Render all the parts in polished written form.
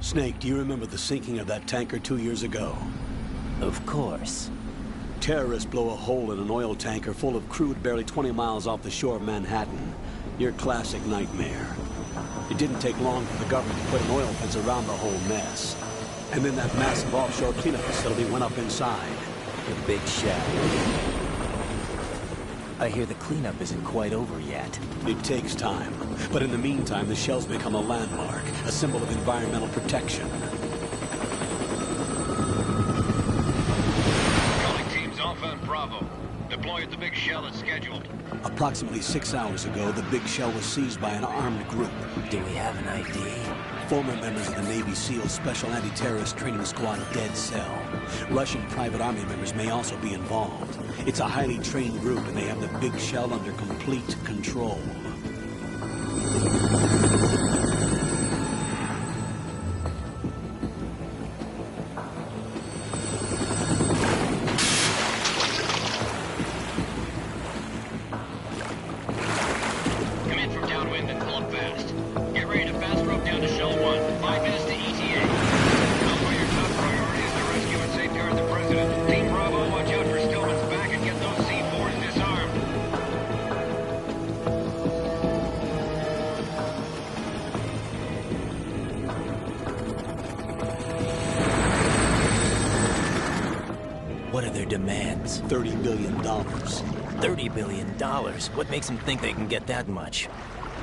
Snake, do you remember the sinking of that tanker 2 years ago? Of course. Terrorists blow a hole in an oil tanker full of crude barely 20 miles off the shore of Manhattan. Your classic nightmare. It didn't take long for the government to put an oil fence around the whole mess. And then that massive offshore cleanup facility went up inside. The big shell. I hear the cleanup isn't quite over yet. It takes time. But in the meantime, the shell's become a landmark, a symbol of environmental protection. Calling teams Alpha and Bravo. Deploy at the big shell as scheduled. Approximately 6 hours ago, the big shell was seized by an armed group. Do we have an ID? Former members of the Navy SEAL Special Anti-Terrorist Training Squad Dead Cell. Russian private army members may also be involved. It's a highly trained group, and they have the big shell under complete control. Come in from downwind and pull up fast. Get ready to fast rope down to Shell 1. 5 minutes to ETA. Alpha, your top priority is to rescue and safeguard the President. Team Bravo, watch out for Stillman's back and get those C4s disarmed. What are their demands? $30 billion. $30 billion? What makes them think they can get that much?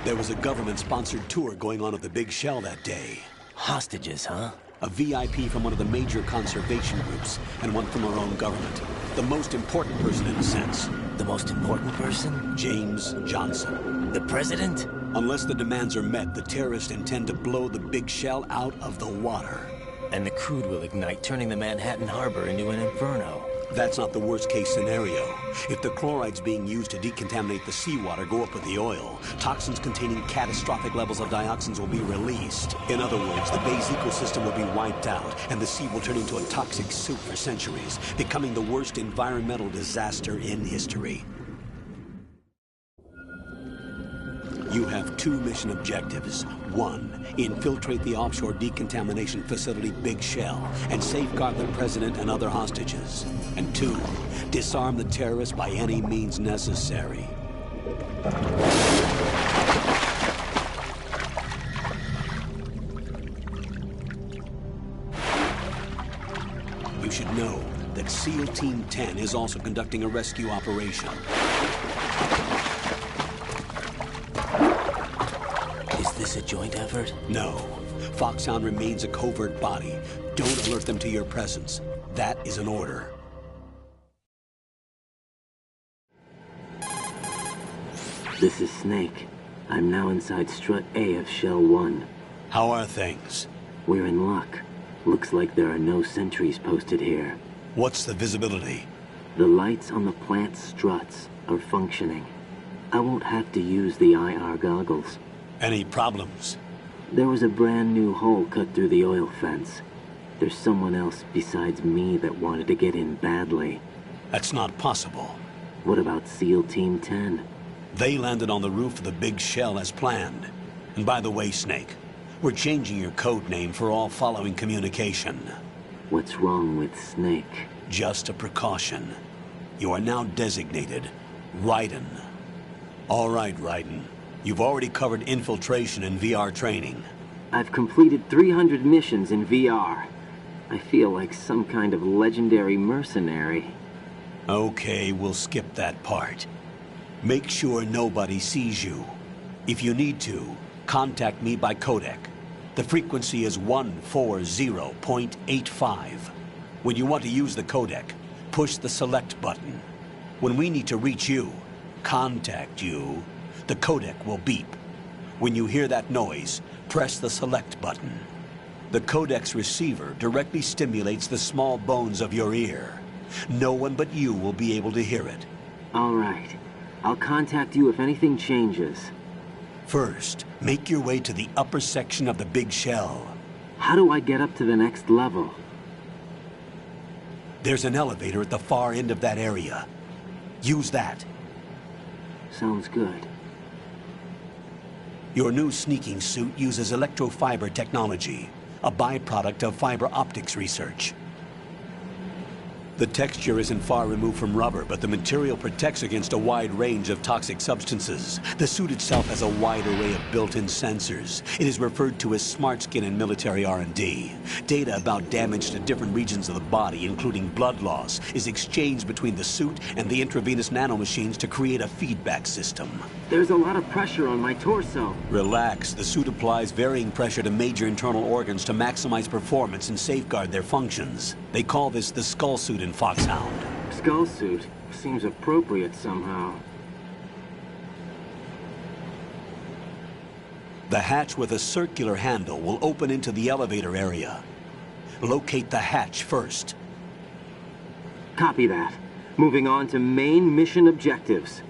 There was a government-sponsored tour going on at the big shell that day. Hostages, huh? A VIP from one of the major conservation groups, and one from our own government. The most important person in a sense. The most important person? James Johnson. The president? Unless the demands are met, the terrorists intend to blow the big shell out of the water. And the crude will ignite, turning the Manhattan harbor into an inferno. That's not the worst-case scenario. If the chlorides being used to decontaminate the seawater go up with the oil, toxins containing catastrophic levels of dioxins will be released. In other words, the bay's ecosystem will be wiped out, and the sea will turn into a toxic soup for centuries, becoming the worst environmental disaster in history. You have 2 mission objectives. 1, infiltrate the offshore decontamination facility Big Shell and safeguard the president and other hostages. And 2, disarm the terrorists by any means necessary. You should know that SEAL Team 10 is also conducting a rescue operation. Is this a joint effort? No. Foxhound remains a covert body. Don't alert them to your presence. That is an order. This is Snake. I'm now inside Strut A of Shell 1. How are things? We're in luck. Looks like there are no sentries posted here. What's the visibility? The lights on the plant struts are functioning. I won't have to use the IR goggles. Any problems? There was a brand new hole cut through the oil fence. There's someone else besides me that wanted to get in badly. That's not possible. What about SEAL Team 10? They landed on the roof of the Big Shell as planned. And by the way, Snake, we're changing your code name for all following communication. What's wrong with Snake? Just a precaution. You are now designated Raiden. All right, Raiden. You've already covered infiltration and VR training. I've completed 300 missions in VR. I feel like some kind of legendary mercenary. Okay, we'll skip that part. Make sure nobody sees you. If you need to, contact me by codec. The frequency is 140.85. When you want to use the codec, push the select button. When we need to reach you, contact you, the codec will beep. When you hear that noise, press the select button. The codec's receiver directly stimulates the small bones of your ear. No one but you will be able to hear it. All right. I'll contact you if anything changes. First, make your way to the upper section of the Big Shell. How do I get up to the next level? There's an elevator at the far end of that area. Use that. Sounds good. Your new sneaking suit uses electrofiber technology. a byproduct of fiber optics research. The texture isn't far removed from rubber, but the material protects against a wide range of toxic substances. The suit itself has a wide array of built-in sensors. It is referred to as smart skin in military R&D. Data about damage to different regions of the body, including blood loss, is exchanged between the suit and the intravenous nanomachines to create a feedback system. There's a lot of pressure on my torso. Relax. The suit applies varying pressure to major internal organs to maximize performance and safeguard their functions. They call this the skull suit in Foxhound. Skull suit seems appropriate somehow. The hatch with a circular handle will open into the elevator area. Locate the hatch first. Copy that. Moving on to main mission objectives.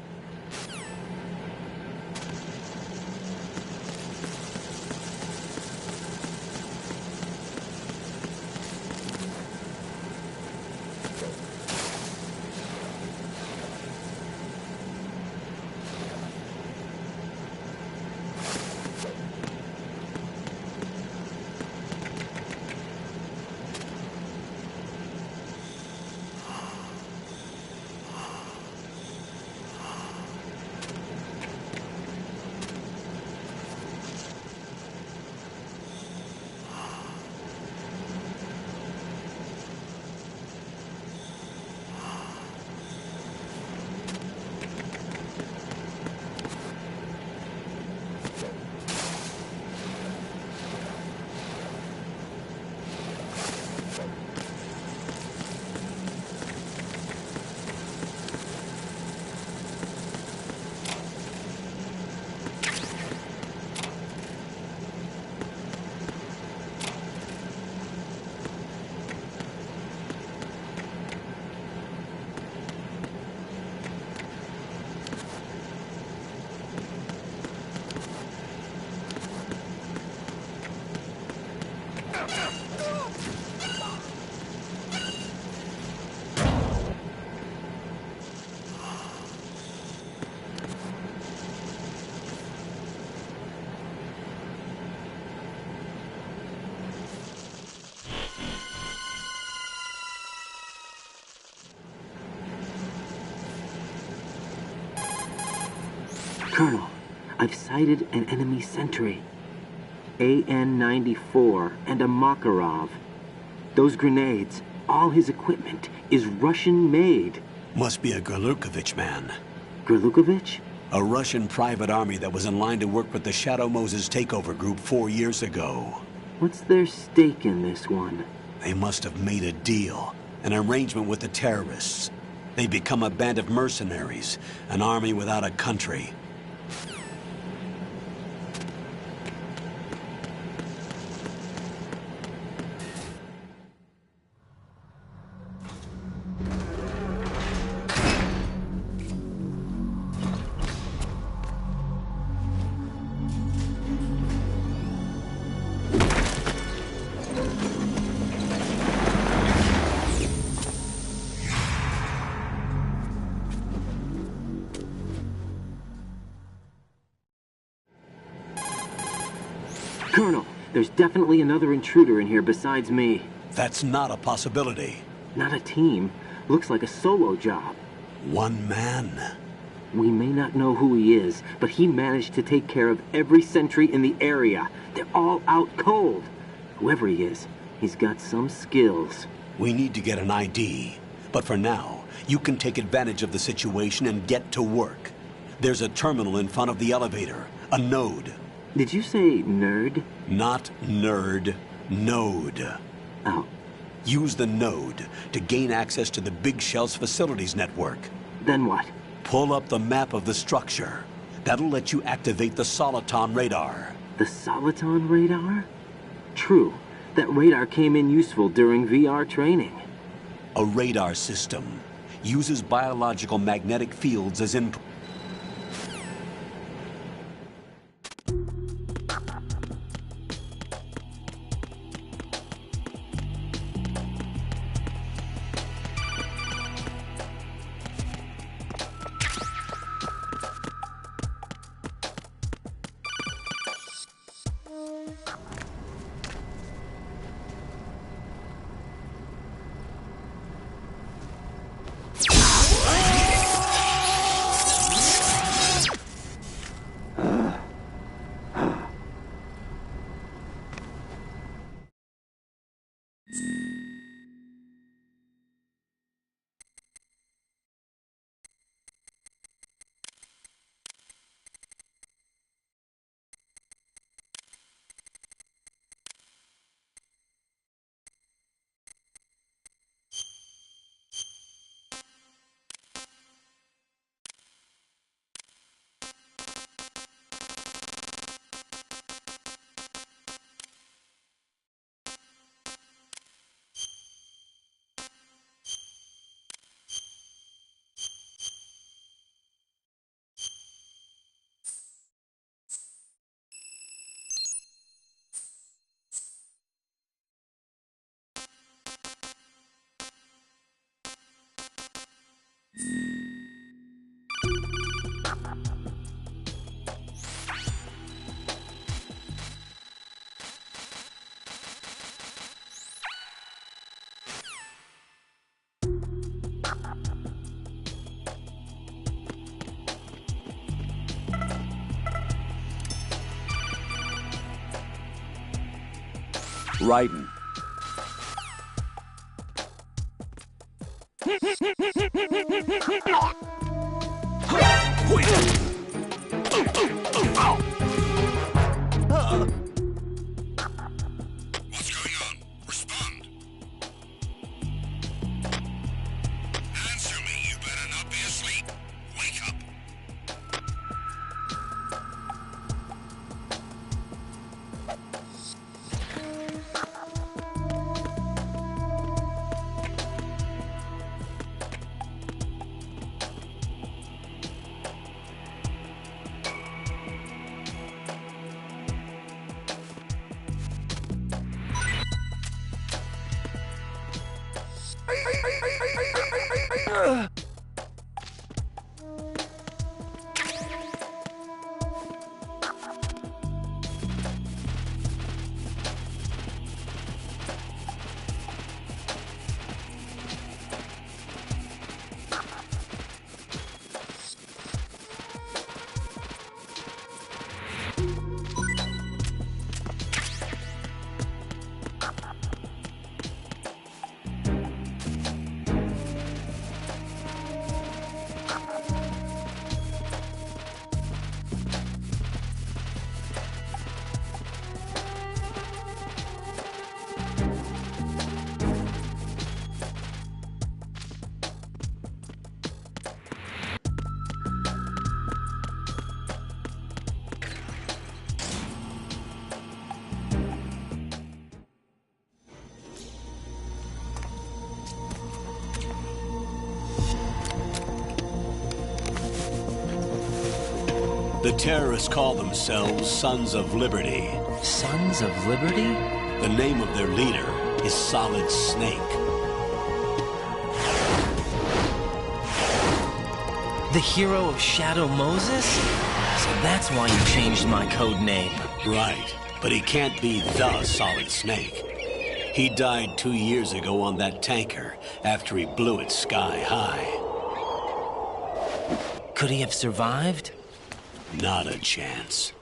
Colonel, I've sighted an enemy sentry. AN-94 and a Makarov. Those grenades, all his equipment, is Russian-made. Must be a Gerlukovich man. Gerlukovich? A Russian private army that was in line to work with the Shadow Moses takeover group 4 years ago. What's their stake in this one? They must have made a deal, an arrangement with the terrorists. They become a band of mercenaries, an army without a country. Colonel, there's definitely another intruder in here besides me. That's not a possibility. Not a team. Looks like a solo job. One man. We may not know who he is, but he managed to take care of every sentry in the area. They're all out cold. Whoever he is, he's got some skills. We need to get an ID. But for now, you can take advantage of the situation and get to work. There's a terminal in front of the elevator. A node. Did you say nerd? Not nerd. Node. Oh. Use the node to gain access to the Big Shell's facilities network. Then what? Pull up the map of the structure. That'll let you activate the Soliton radar. The Soliton radar? True. That radar came in useful during VR training. A radar system uses biological magnetic fields as input. Riding. What's going on? Respond. Answer me. You better not be asleep. Wake up. The terrorists call themselves Sons of Liberty. Sons of Liberty? The name of their leader is Solid Snake. The hero of Shadow Moses? So that's why you changed my code name. Right, but he can't be the Solid Snake. He died 2 years ago on that tanker after he blew it sky high. Could he have survived? Not a chance.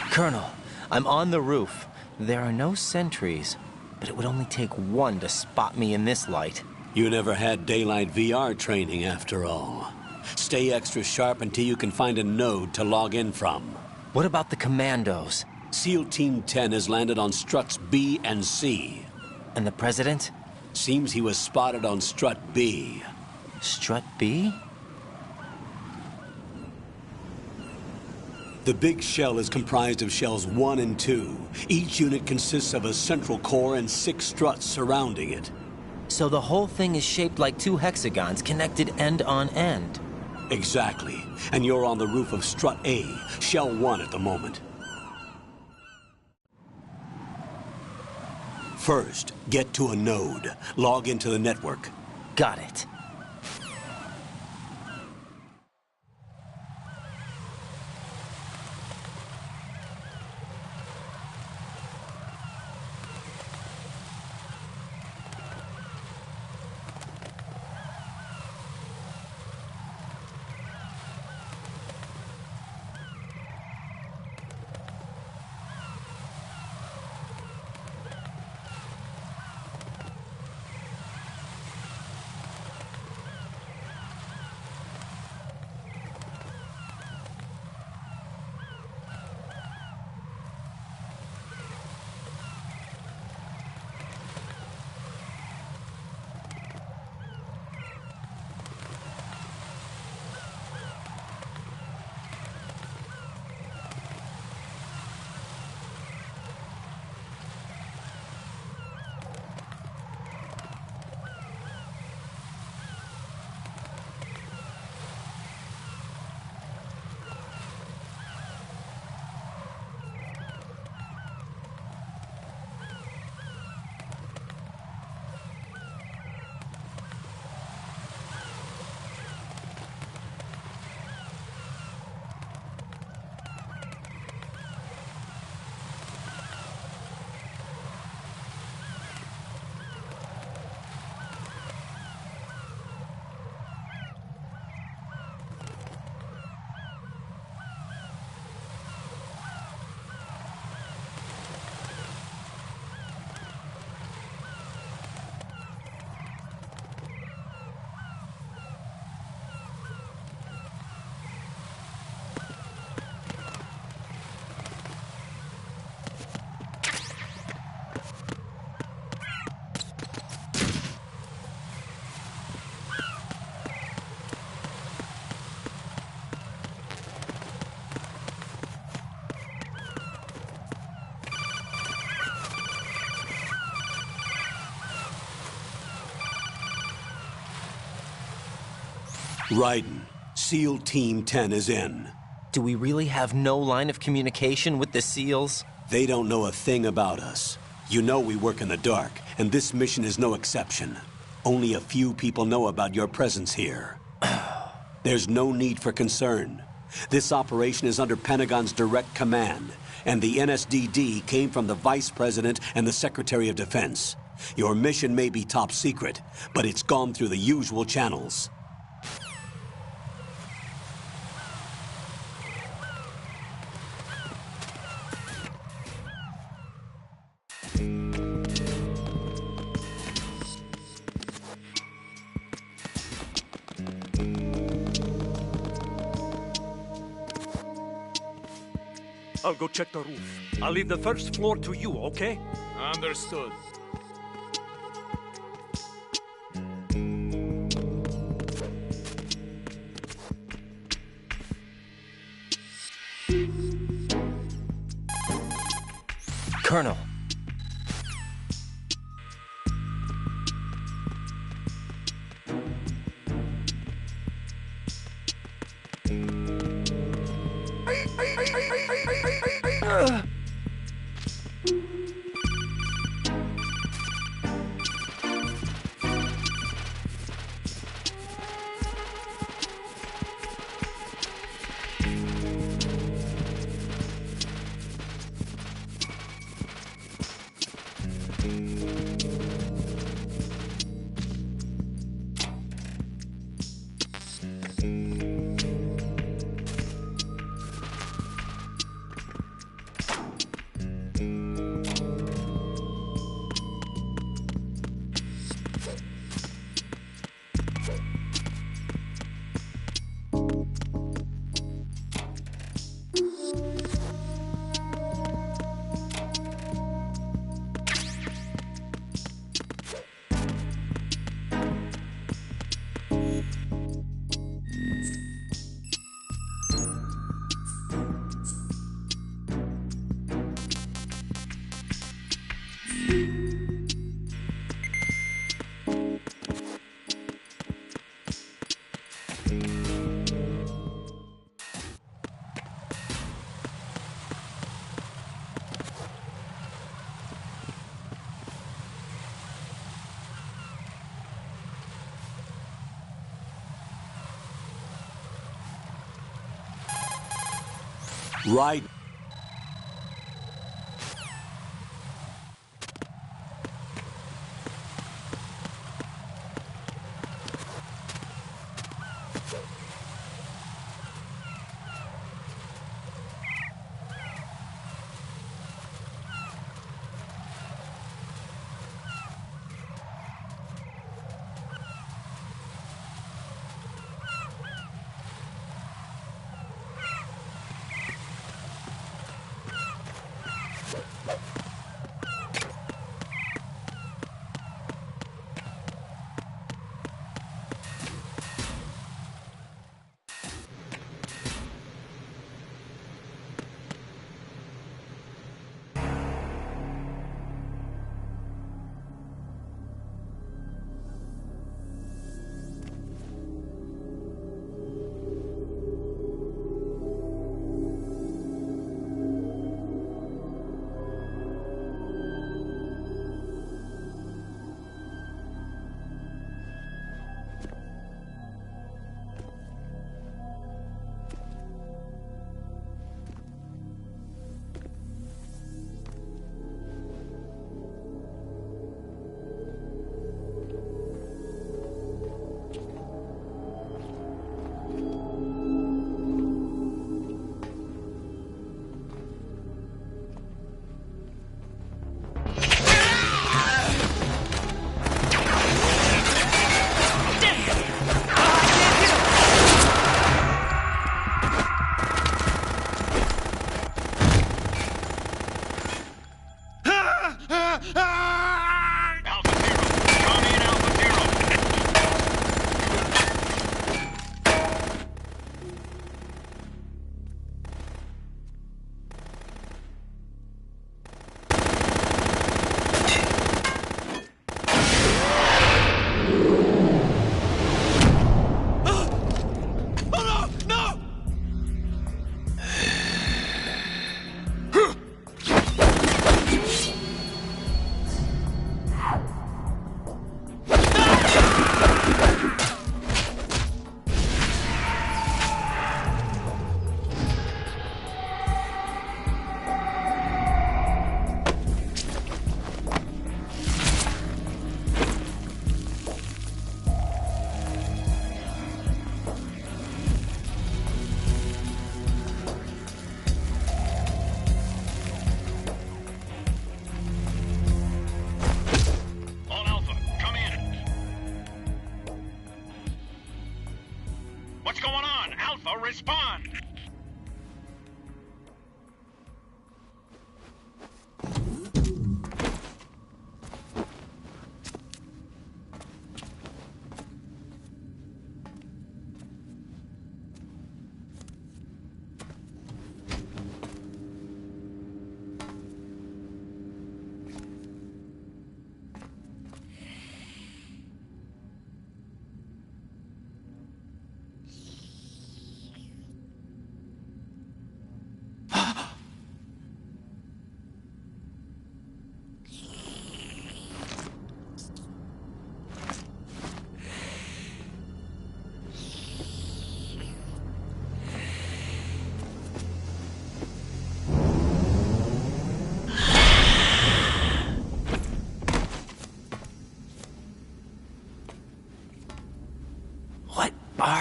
Colonel, I'm on the roof. There are no sentries, but it would only take one to spot me in this light. You never had daylight VR training after all. Stay extra sharp until you can find a node to log in from. What about the commandos? SEAL Team 10 has landed on struts B and C. And the president? Seems he was spotted on strut B. Strut B? The big shell is comprised of shells 1 and 2. Each unit consists of a central core and 6 struts surrounding it. So the whole thing is shaped like 2 hexagons connected end on end. Exactly. And you're on the roof of strut A, shell 1 at the moment. First, get to a node. Log into the network. Got it. Raiden, SEAL Team 10 is in. Do we really have no line of communication with the SEALs? They don't know a thing about us. You know we work in the dark, and this mission is no exception. Only a few people know about your presence here. There's no need for concern. This operation is under Pentagon's direct command, and the NSDD came from the Vice President and the Secretary of Defense. Your mission may be top secret, but it's gone through the usual channels. I'll go check the roof. I'll leave the first floor to you, okay? Understood. Colonel. Right.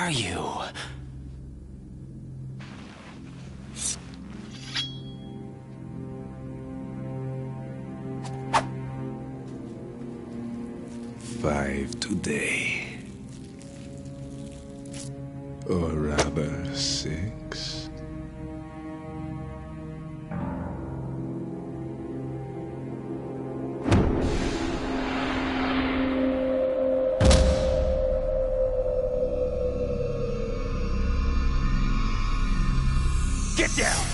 are you? Five today. Or rather, 6. Get down!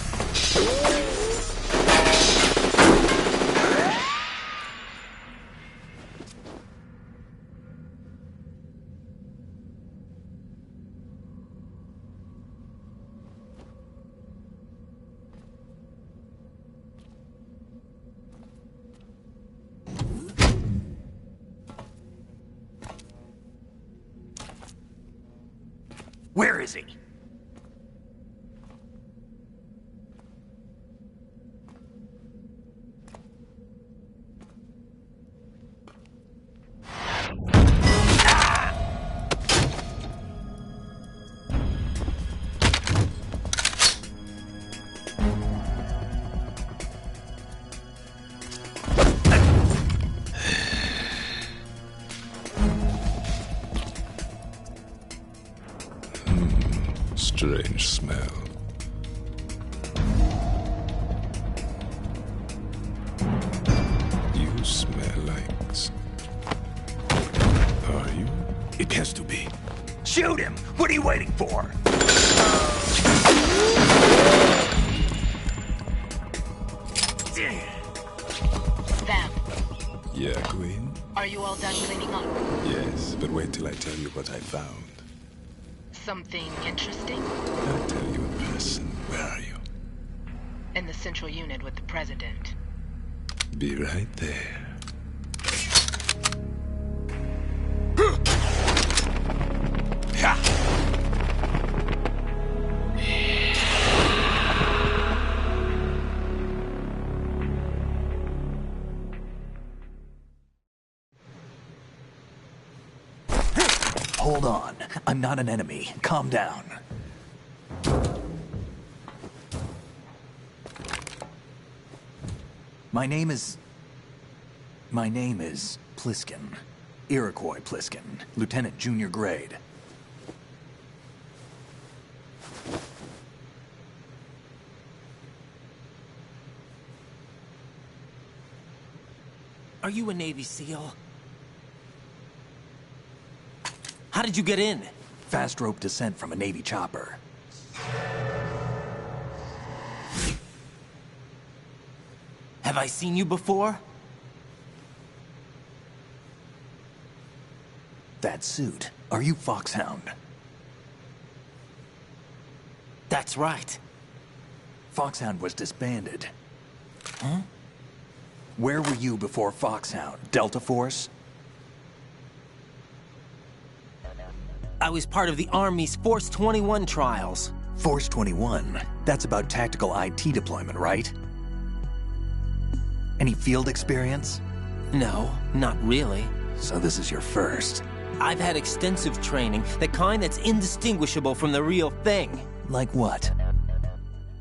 Where is he? Strange smell. You smell like... Are you? It has to be. Shoot him! What are you waiting for? Vam, Yeah, Queen? are you all done cleaning up? Yes, but wait till I tell you what I found. Something interesting? I'll tell you in person. Where are you? In the central unit with the president. Be right there. Hold on. I'm not an enemy. Calm down. My name is Pliskin. Iroquois Pliskin. Lieutenant Junior Grade. Are you a Navy SEAL? How did you get in? Fast rope descent from a Navy chopper. Have I seen you before? That suit. Are you Foxhound? That's right. Foxhound was disbanded. Huh? Where were you before Foxhound? Delta Force? I was part of the Army's Force 21 trials. Force 21? That's about tactical IT deployment, right? Any field experience? No, not really. So this is your first. I've had extensive training, the kind that's indistinguishable from the real thing. Like what?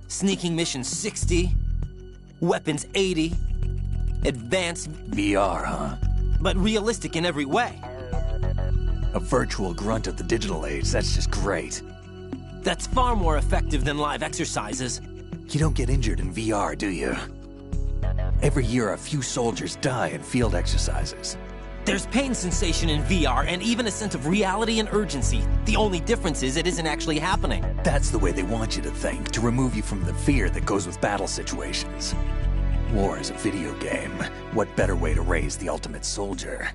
Sneaking mission 60, weapons 80, advanced, VR, huh? but realistic in every way. A virtual grunt of the digital age, that's just great. That's far more effective than live exercises. You don't get injured in VR, do you? Every year, a few soldiers die in field exercises. There's pain sensation in VR and even a sense of reality and urgency. The only difference is it isn't actually happening. That's the way they want you to think, to remove you from the fear that goes with battle situations. War is a video game. What better way to raise the ultimate soldier?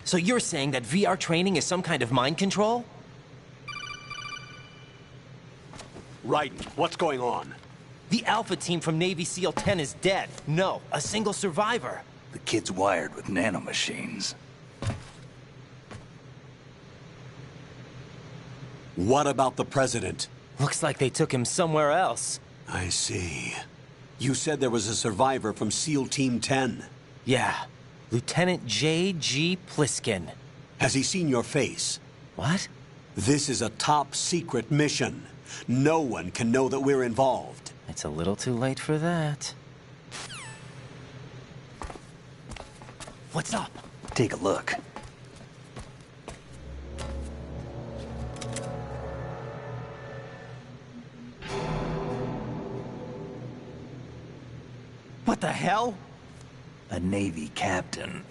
So you're saying that VR training is some kind of mind control? Raiden, what's going on? The Alpha team from Navy SEAL 10 is dead. No, a single survivor. The kid's wired with nanomachines. What about the president? Looks like they took him somewhere else. I see. You said there was a survivor from SEAL Team 10. Yeah. Lieutenant J.G. Pliskin. Has he seen your face? What? This is a top-secret mission. No one can know that we're involved. It's a little too late for that. What's up? Take a look. What the hell? A Navy captain.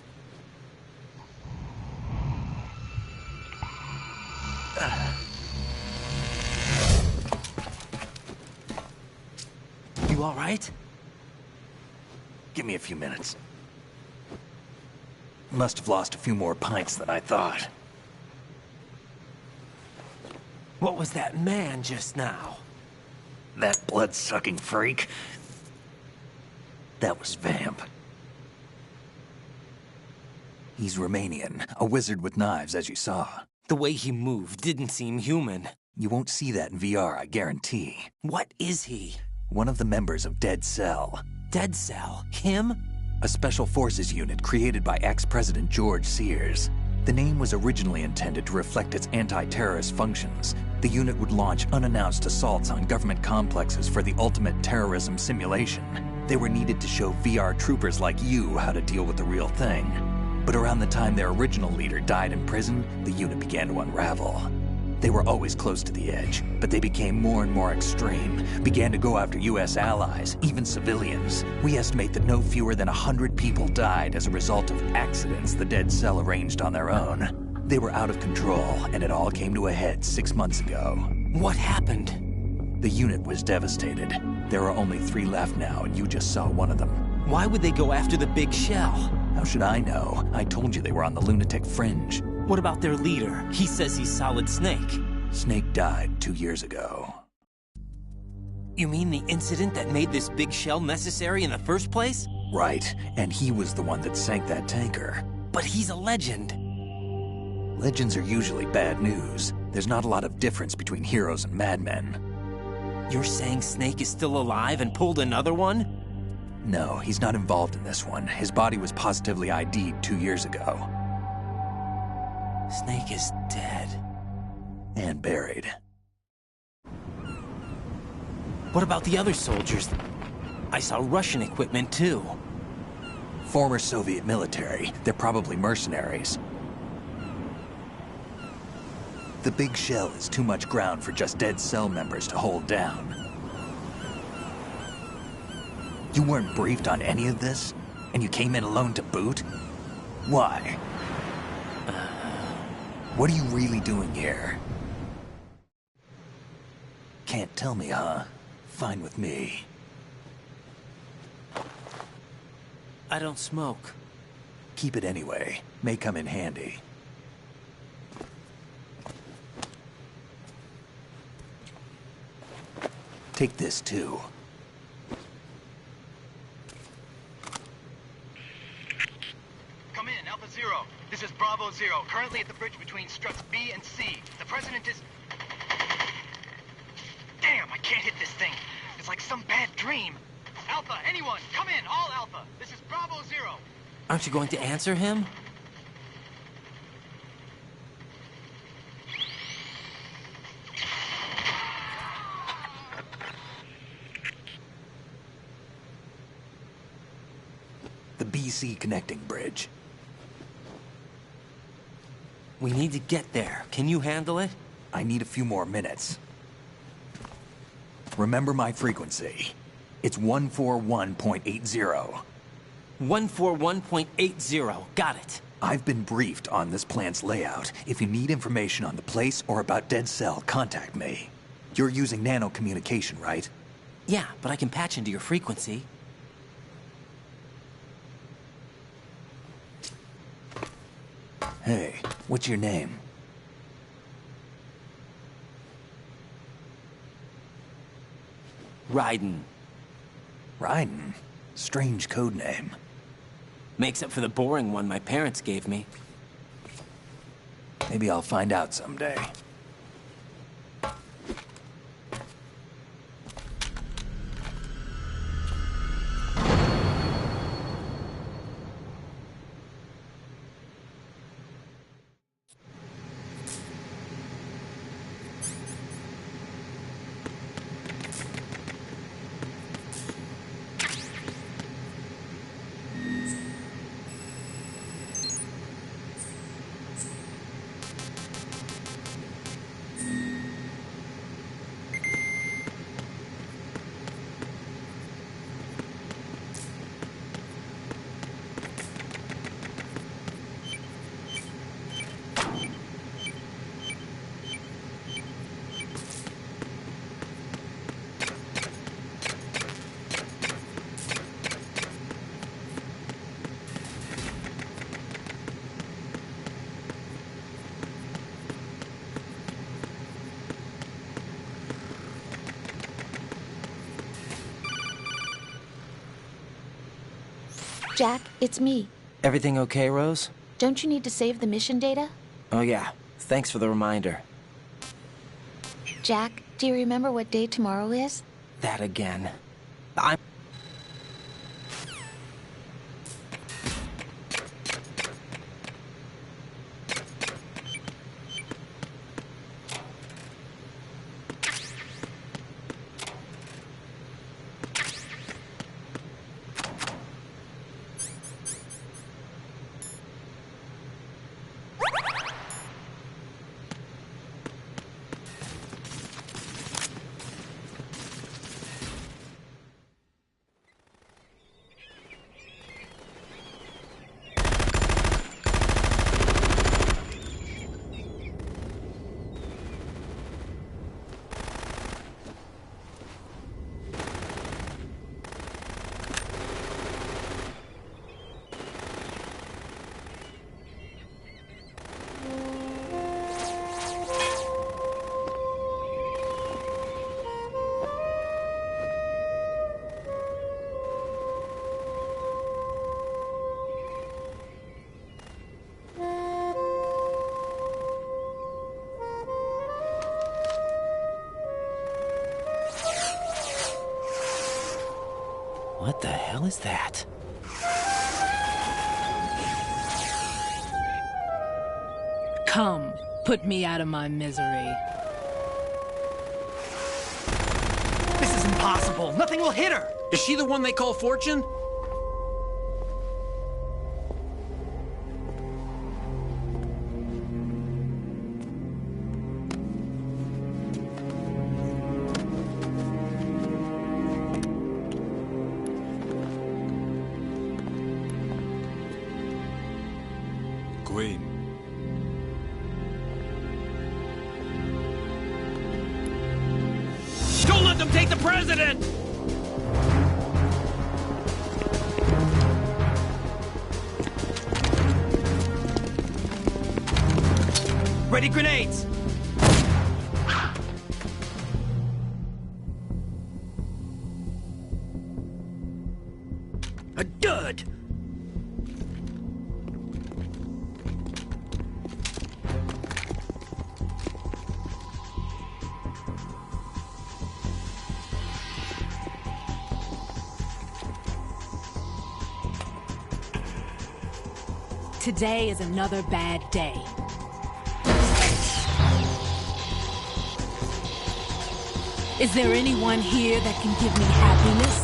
You all right? Give me a few minutes. Must have lost a few more pints than I thought. What was that man just now? That blood-sucking freak? That was Vamp. He's Romanian, a wizard with knives, as you saw. The way he moved didn't seem human. You won't see that in VR, I guarantee. What is he? One of the members of Dead Cell. Dead Cell? Him? A special forces unit created by ex-President George Sears. The name was originally intended to reflect its anti-terrorist functions. The unit would launch unannounced assaults on government complexes for the ultimate terrorism simulation. They were needed to show VR troopers like you how to deal with the real thing. But around the time their original leader died in prison, the unit began to unravel. They were always close to the edge, but they became more and more extreme, began to go after U.S. allies, even civilians. We estimate that no fewer than 100 people died as a result of accidents the Dead Cell arranged on their own. They were out of control, and it all came to a head 6 months ago. What happened? The unit was devastated. There are only 3 left now, and you just saw one of them. Why would they go after the big shell? How should I know? I told you they were on the lunatic fringe. What about their leader? He says he's Solid Snake. Snake died 2 years ago. You mean the incident that made this big shell necessary in the first place? Right, and he was the one that sank that tanker. But he's a legend. Legends are usually bad news. There's not a lot of difference between heroes and madmen. You're saying Snake is still alive and pulled another one? No, he's not involved in this one. His body was positively ID'd 2 years ago. Snake is dead. And buried. What about the other soldiers? I saw Russian equipment too. Former Soviet military. They're probably mercenaries. The big shell is too much ground for just Dead Cell members to hold down. You weren't briefed on any of this? And you came in alone to boot? Why? What are you really doing here? Can't tell me, huh? Fine with me. I don't smoke. Keep it anyway. May come in handy. Take this, too. Come in, Alpha Zero. This is Bravo Zero, currently at the bridge between struts B and C. The President is... Damn, I can't hit this thing. It's like some bad dream. Alpha, anyone, come in, all Alpha. This is Bravo Zero. Aren't you going to answer him? The BC connecting bridge. We need to get there. Can you handle it? I need a few more minutes. Remember my frequency. It's 141.80. 141.80. Got it. I've been briefed on this plant's layout. If you need information on the place or about Dead Cell, contact me. You're using nano communication, right? Yeah, but I can patch into your frequency. Hey, what's your name? Raiden. Raiden? Strange code name. Makes up for the boring one my parents gave me. Maybe I'll find out someday. Jack, it's me. Everything okay, Rose? Don't you need to save the mission data? Oh, yeah. Thanks for the reminder. Jack, do you remember what day tomorrow is? That again. What the hell is that? Come, put me out of my misery. This is impossible. Nothing will hit her. Is she the one they call Fortune? Queen. Don't let them take the president! Ready grenades! A dud! Today is another bad day. Is there anyone here that can give me happiness?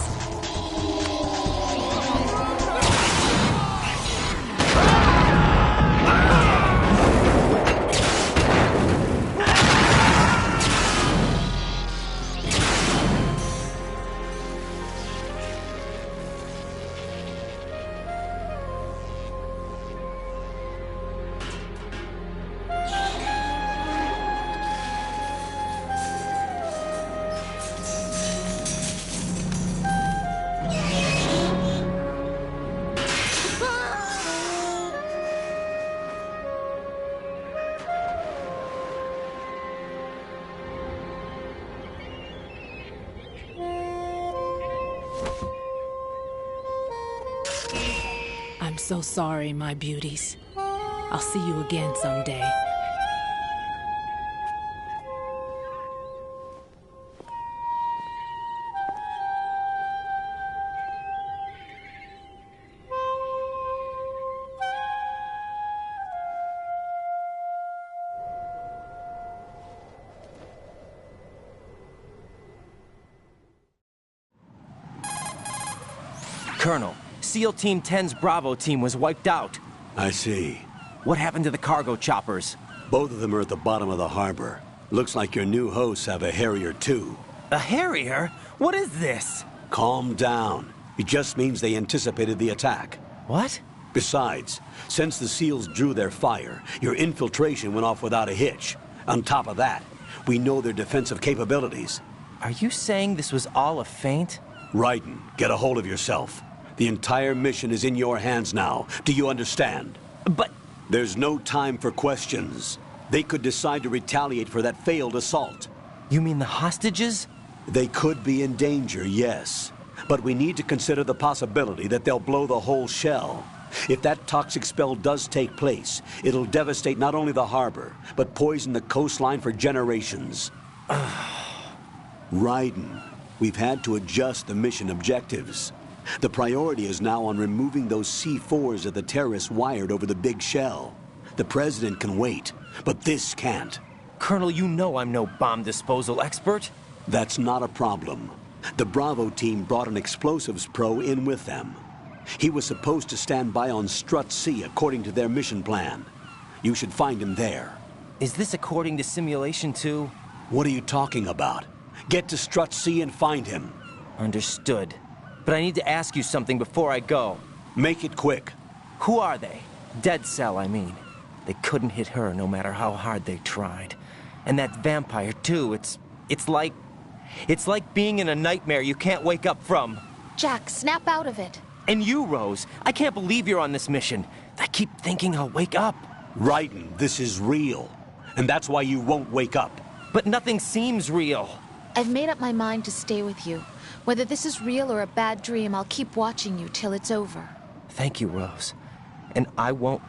I'm so sorry, my beauties. I'll see you again someday. Colonel, SEAL Team 10's Bravo team was wiped out. I see. What happened to the cargo choppers? Both of them are at the bottom of the harbor. Looks like your new hosts have a Harrier too. A Harrier? What is this? Calm down. It just means they anticipated the attack. What? Besides, since the SEALs drew their fire, your infiltration went off without a hitch. On top of that, we know their defensive capabilities. Are you saying this was all a feint? Raiden, get a hold of yourself. The entire mission is in your hands now. Do you understand? But... There's no time for questions. They could decide to retaliate for that failed assault. You mean the hostages? They could be in danger, yes. But we need to consider the possibility that they'll blow the whole shell. If that toxic spell does take place, it'll devastate not only the harbor, but poison the coastline for generations. Raiden, we've had to adjust the mission objectives. The priority is now on removing those C4s that the terrorists wired over the big shell. The President can wait, but this can't. Colonel, you know I'm no bomb disposal expert. That's not a problem. The Bravo team brought an explosives pro in with them. He was supposed to stand by on Strut C according to their mission plan. You should find him there. Is this according to Simulation 2? What are you talking about? Get to Strut C and find him. Understood. But I need to ask you something before I go. Make it quick. Who are they? Dead Cell, I mean. They couldn't hit her no matter how hard they tried. And that vampire, too, it's like being in a nightmare you can't wake up from. Jack, snap out of it. And you, Rose, I can't believe you're on this mission. I keep thinking I'll wake up. Raiden, this is real. And that's why you won't wake up. But nothing seems real. I've made up my mind to stay with you. Whether this is real or a bad dream, I'll keep watching you till it's over. Thank you, Rose. And I won't...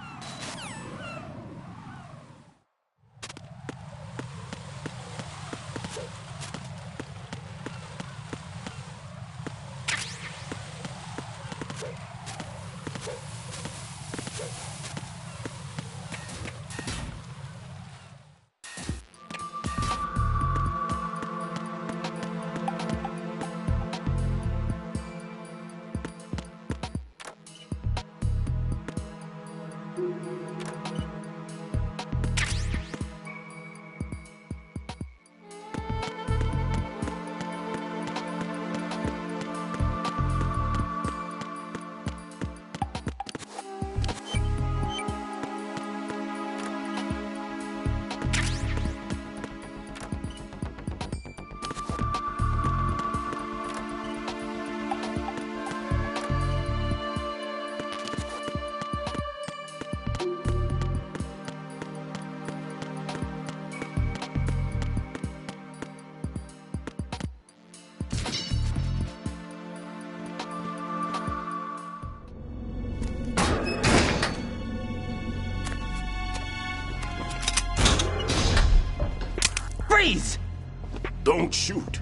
Freeze! Don't shoot.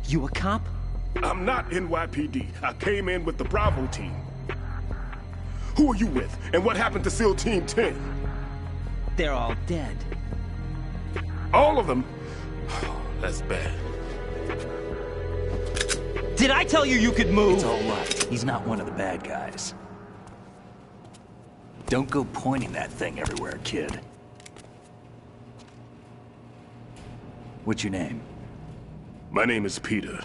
You a cop? I'm not NYPD. I came in with the Bravo team. Who are you with? And what happened to SEAL Team 10? They're all dead. All of them? That's bad. Did I tell you you could move? It's all right. He's not one of the bad guys. Don't go pointing that thing everywhere, kid. What's your name? My name is Peter.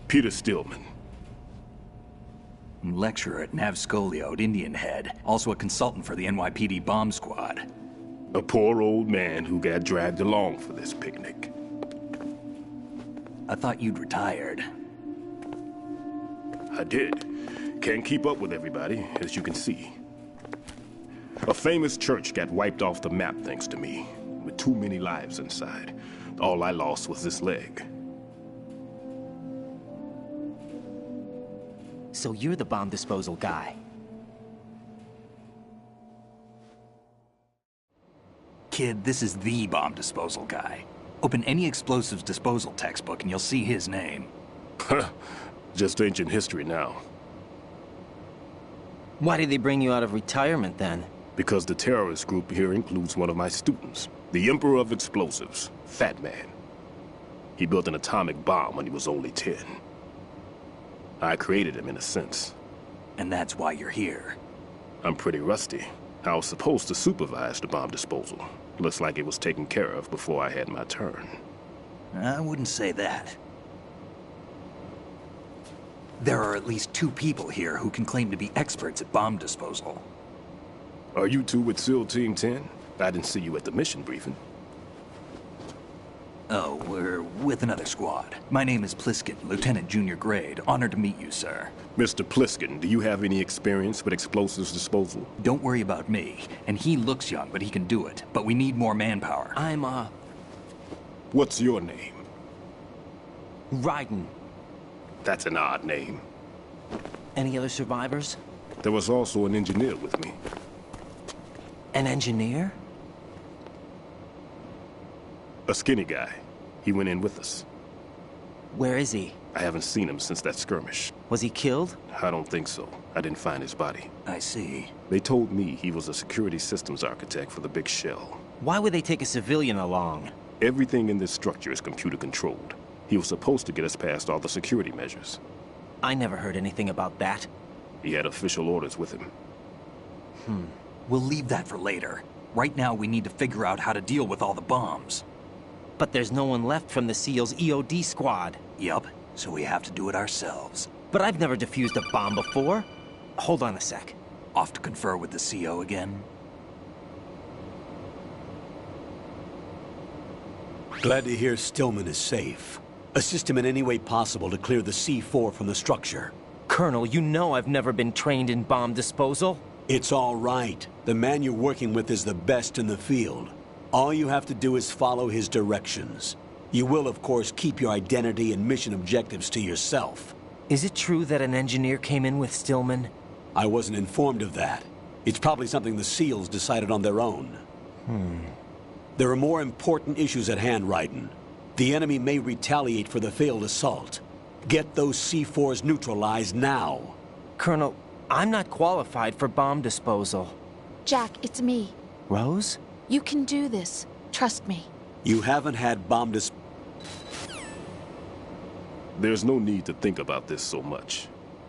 Peter Stillman. Lecturer at Navscolio at Indian Head. Also a consultant for the NYPD bomb squad. A poor old man who got dragged along for this picnic. I thought you'd retired. I did. Can't keep up with everybody, as you can see. A famous church got wiped off the map thanks to me, with too many lives inside. All I lost was this leg. So you're the bomb disposal guy. Kid, this is the bomb disposal guy. Open any explosives disposal textbook and you'll see his name. Just ancient history now. Why did they bring you out of retirement then? Because the terrorist group here includes one of my students, the Emperor of Explosives, Fat Man. He built an atomic bomb when he was only 10. I created him in a sense. And that's why you're here. I'm pretty rusty. I was supposed to supervise the bomb disposal. Looks like it was taken care of before I had my turn. I wouldn't say that. There are at least 2 people here who can claim to be experts at bomb disposal. Are you two with SEAL Team 10? I didn't see you at the mission briefing. Oh, we're with another squad. My name is Pliskin, Lieutenant Junior Grade. Honored to meet you, sir. Mr. Pliskin, do you have any experience with explosives disposal? Don't worry about me. And he looks young, but he can do it. But we need more manpower. I'm, What's your name? Raiden. That's an odd name. Any other survivors? There was also an engineer with me. An engineer? A skinny guy. He went in with us. Where is he? I haven't seen him since that skirmish. Was he killed? I don't think so. I didn't find his body. I see. They told me he was a security systems architect for the big shell. Why would they take a civilian along? Everything in this structure is computer controlled. He was supposed to get us past all the security measures. I never heard anything about that. He had official orders with him. We'll leave that for later. Right now, we need to figure out how to deal with all the bombs. But there's no one left from the SEAL's EOD squad. Yup, so we have to do it ourselves. But I've never defused a bomb before. Hold on a sec. Off to confer with the CO again? Glad to hear Stillman is safe. Assist him in any way possible to clear the C4 from the structure. Colonel, you know I've never been trained in bomb disposal. It's all right. The man you're working with is the best in the field. All you have to do is follow his directions. You will, of course, keep your identity and mission objectives to yourself. Is it true that an engineer came in with Stillman? I wasn't informed of that. It's probably something the SEALs decided on their own. There are more important issues at hand, Raiden. The enemy may retaliate for the failed assault. Get those C4s neutralized now. Colonel, I'm not qualified for bomb disposal. Jack, it's me. Rose? You can do this. Trust me. You haven't had bomb There's no need to think about this so much.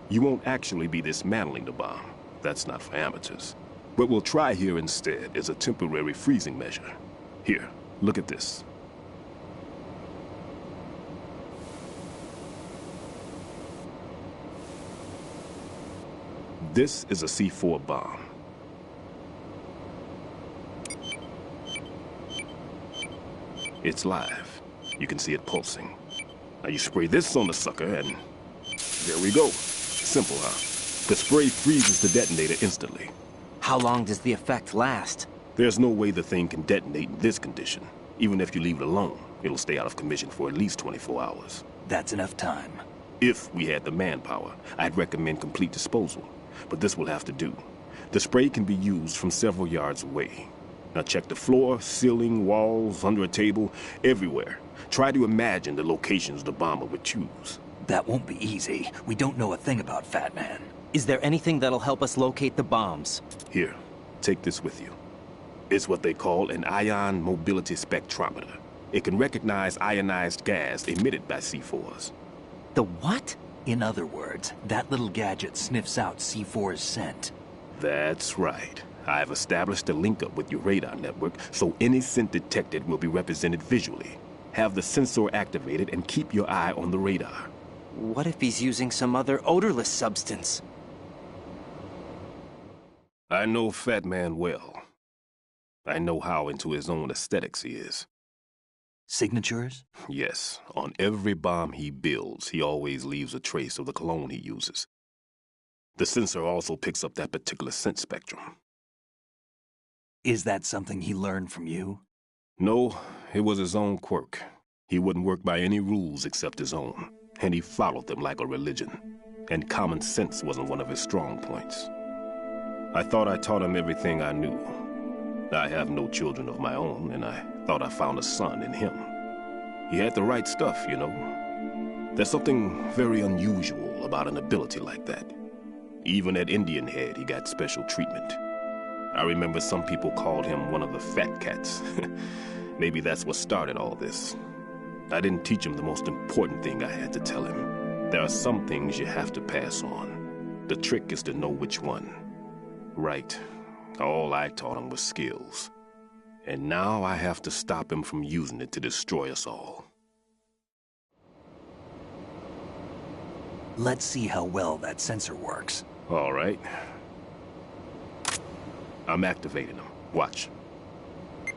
You won't actually be dismantling the bomb. That's not for amateurs. What we'll try here instead is a temporary freezing measure. Here, look at this. This is a C4 bomb. It's live. You can see it pulsing. Now you spray this on the sucker and there we go. Simple, huh? The spray freezes the detonator instantly. How long does the effect last? There's no way the thing can detonate in this condition. Even if you leave it alone, it'll stay out of commission for at least 24 hours. That's enough time. If we had the manpower, I'd recommend complete disposal. But this will have to do. The spray can be used from several yards away. Now check the floor, ceiling, walls, under a table, everywhere. Try to imagine the locations the bomber would choose. That won't be easy. We don't know a thing about Fat Man. Is there anything that'll help us locate the bombs? Here, take this with you. It's what they call an ion mobility spectrometer. It can recognize ionized gas emitted by C4s. The what? In other words, that little gadget sniffs out C4's scent. That's right. I've established a link up with your radar network, so any scent detected will be represented visually. Have the sensor activated and keep your eye on the radar. What if he's using some other odorless substance? I know Fat Man well. I know how into his own aesthetics he is. Signatures? Yes. On every bomb he builds, he always leaves a trace of the cologne he uses. The sensor also picks up that particular scent spectrum. Is that something he learned from you? No, it was his own quirk. He wouldn't work by any rules except his own, and he followed them like a religion. And common sense wasn't one of his strong points. I thought I taught him everything I knew. I have no children of my own, and I thought I found a son in him. He had the right stuff, you know. There's something very unusual about an ability like that. Even at Indian Head, he got special treatment. I remember some people called him one of the fat cats. Maybe that's what started all this. I didn't teach him the most important thing I had to tell him. There are some things you have to pass on. The trick is to know which one. Right. All I taught him was skills. And now I have to stop him from using it to destroy us all. Let's see how well that sensor works. All right. I'm activating them. Watch.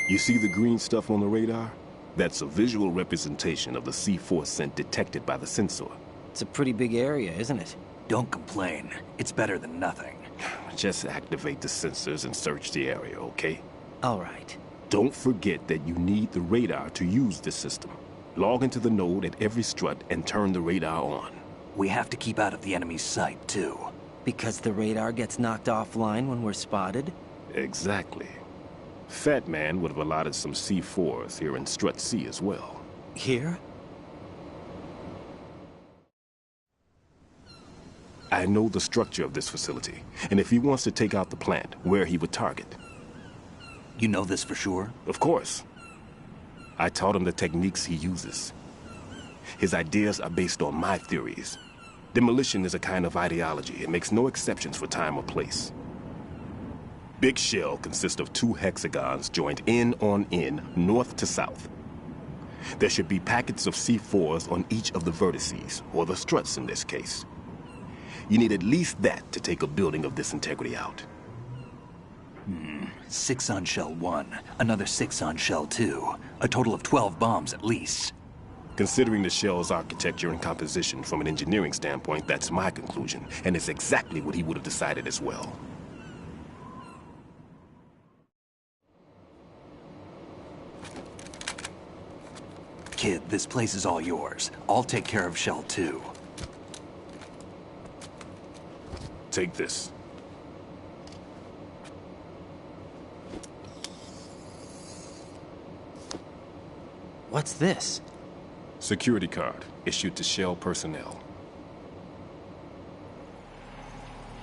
You see the green stuff on the radar? That's a visual representation of the C4 scent detected by the sensor. It's a pretty big area, isn't it? Don't complain. It's better than nothing. Just activate the sensors and search the area, okay? All right. Don't forget that you need the radar to use this system. Log into the node at every strut and turn the radar on. We have to keep out of the enemy's sight, too. Because the radar gets knocked offline when we're spotted? Exactly. Fat Man would have allotted some C4s here in Strut C as well. Here? I know the structure of this facility, and if he wants to take out the plant, where he would target. You know this for sure? Of course. I taught him the techniques he uses. His ideas are based on my theories. Demolition is a kind of ideology. It makes no exceptions for time or place. Big Shell consists of 2 hexagons joined end on end, north to south. There should be packets of C4s on each of the vertices, or the struts in this case. You need at least that to take a building of this integrity out. 6 on Shell 1, another 6 on Shell 2. A total of 12 bombs at least. Considering the shell's architecture and composition from an engineering standpoint, that's my conclusion, and it's exactly what he would have decided as well. Kid, this place is all yours. I'll take care of Shell 2. Take this. What's this? Security card, issued to Shell personnel.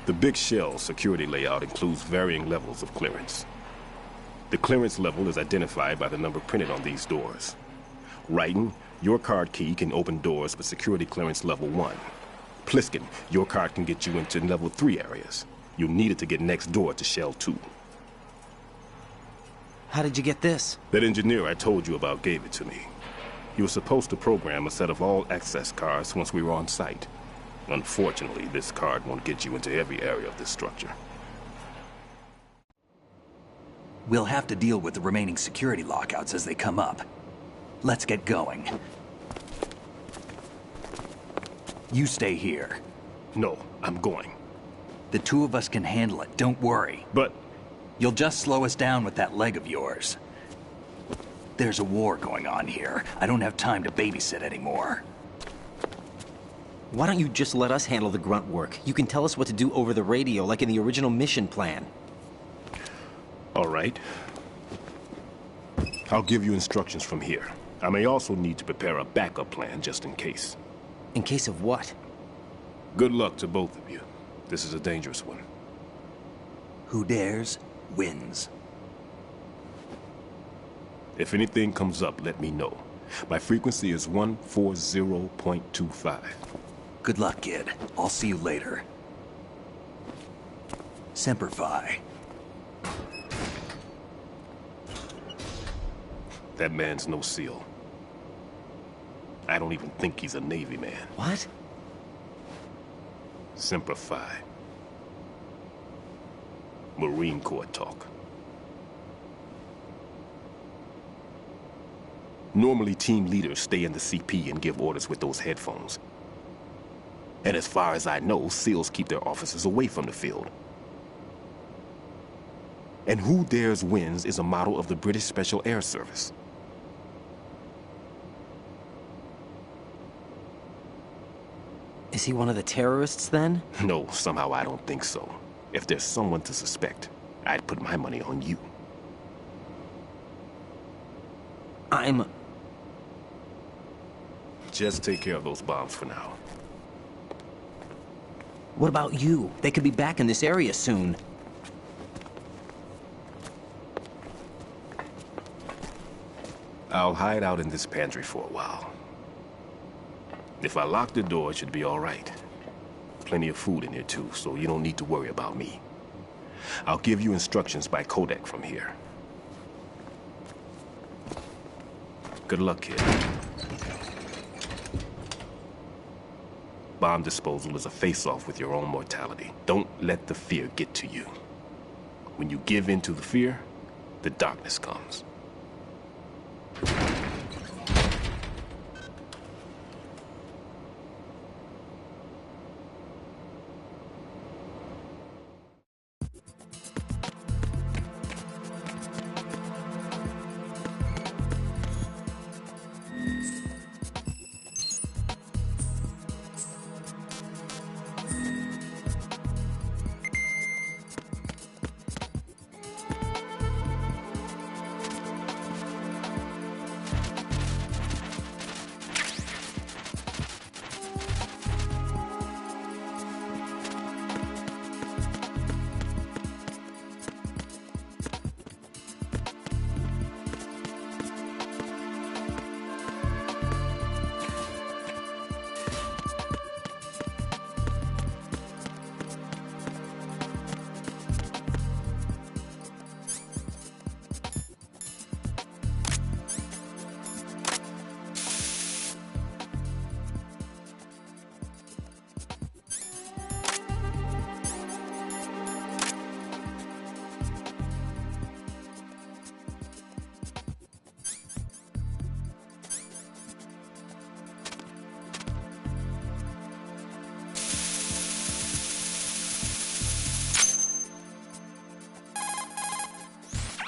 The Big Shell security layout includes varying levels of clearance. The clearance level is identified by the number printed on these doors. Raiden, your card key can open doors with security clearance level 1. Pliskin, your card can get you into level 3 areas. You'll need it to get next door to Shell 2. How did you get this? That engineer I told you about gave it to me. He was supposed to program a set of all access cards once we were on site. Unfortunately, this card won't get you into every area of this structure. We'll have to deal with the remaining security lockouts as they come up. Let's get going. You stay here. No, I'm going. The 2 of us can handle it, don't worry. But... You'll just slow us down with that leg of yours. There's a war going on here. I don't have time to babysit anymore. Why don't you just let us handle the grunt work? You can tell us what to do over the radio, like in the original mission plan. All right. I'll give you instructions from here. I may also need to prepare a backup plan just in case. In case of what? Good luck to both of you. This is a dangerous one. Who dares, wins. If anything comes up, let me know. My frequency is 140.25. Good luck, kid. I'll see you later. Semper Fi. That man's no SEAL. I don't even think he's a Navy man. What? Semper Fi. Marine Corps talk. Normally, team leaders stay in the CP and give orders with those headphones. And as far as I know, SEALs keep their officers away from the field. And Who Dares Wins is a model of the British Special Air Service. Is he one of the terrorists, then? No, somehow I don't think so. If there's someone to suspect, I'd put my money on you. Just take care of those bombs for now. What about you? They could be back in this area soon. I'll hide out in this pantry for a while. If I lock the door, it should be all right. Plenty of food in here too, so you don't need to worry about me. I'll give you instructions by codec from here. Good luck, kid. Bomb disposal is a face-off with your own mortality. Don't let the fear get to you. When you give in to the fear, the darkness comes.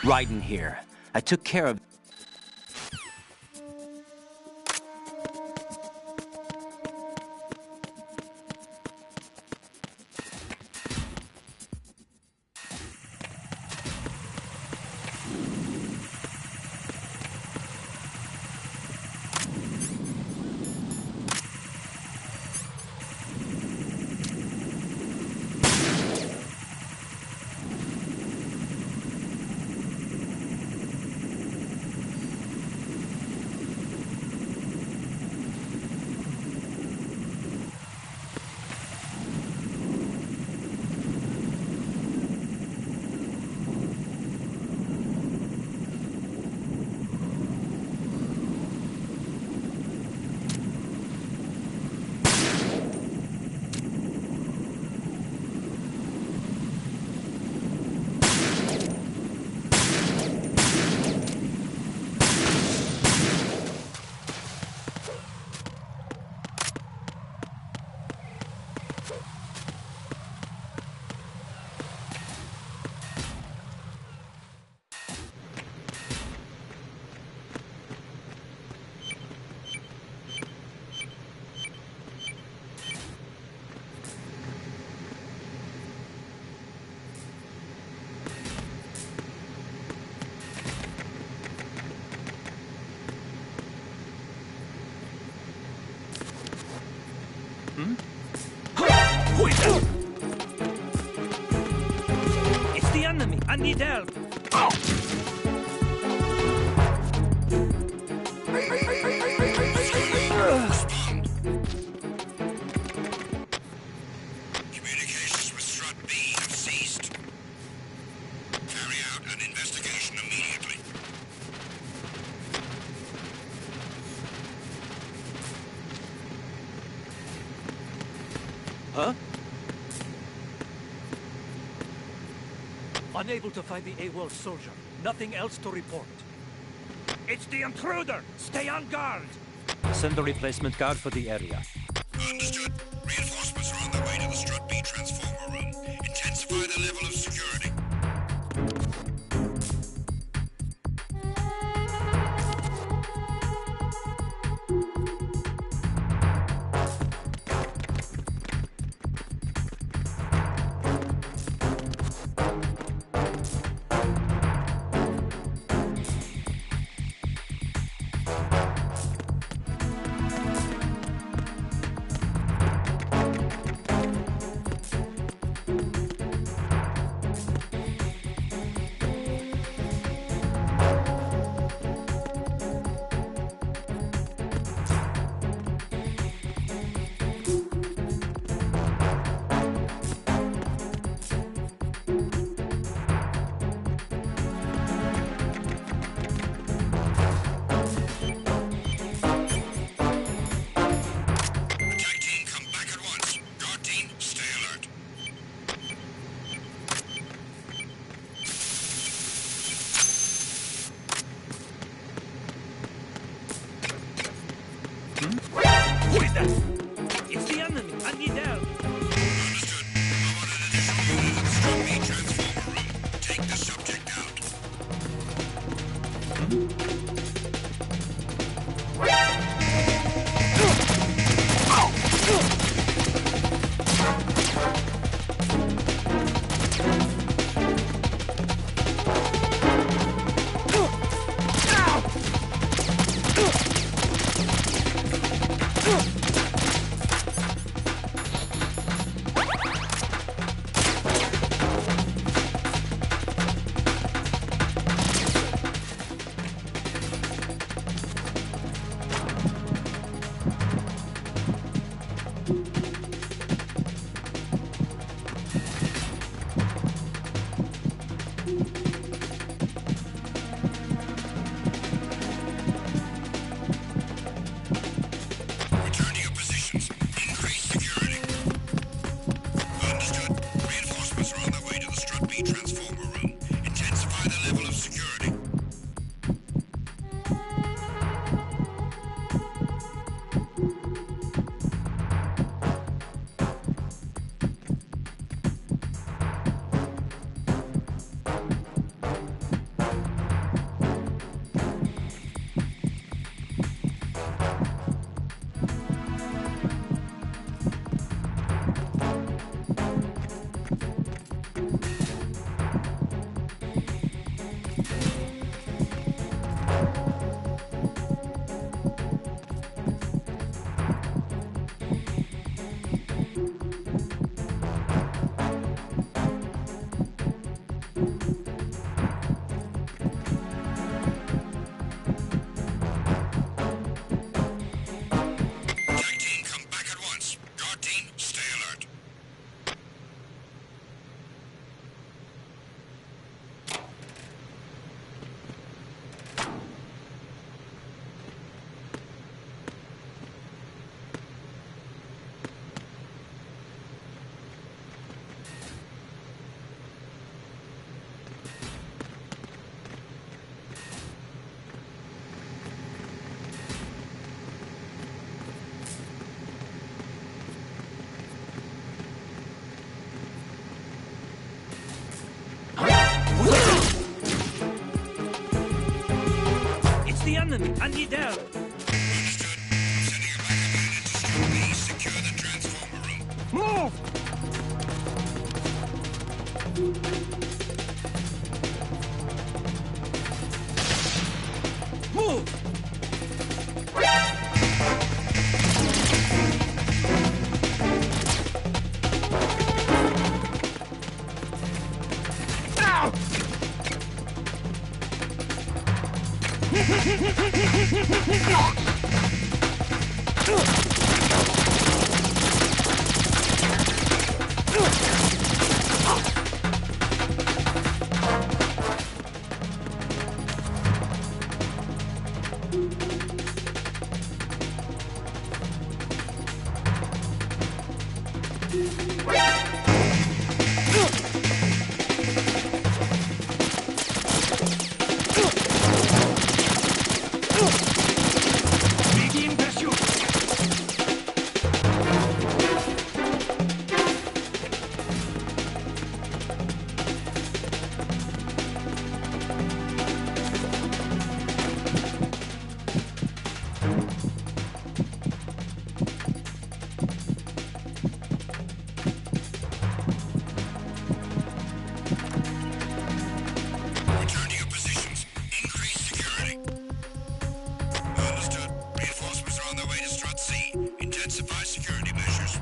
Raiden here. I took care of... Who is that? It's the enemy. I need help. Communications with Strut B have ceased. Carry out an investigation immediately. Huh? Unable to find the AWOL soldier. Nothing else to report. It's the intruder! Stay on guard! Send a replacement guard for the area. Understood. Reinforcements are on their way to the Strut B transformer room. Intensify the level of security. Lieutenant, I need help. Understood. Sending a backup unit to Strut B. Secure the transformer room. Move! Move! Begin pursuit! Return to your positions. Increase security. Understood. Reinforcements are on their way to Strut C. Intensify security measures.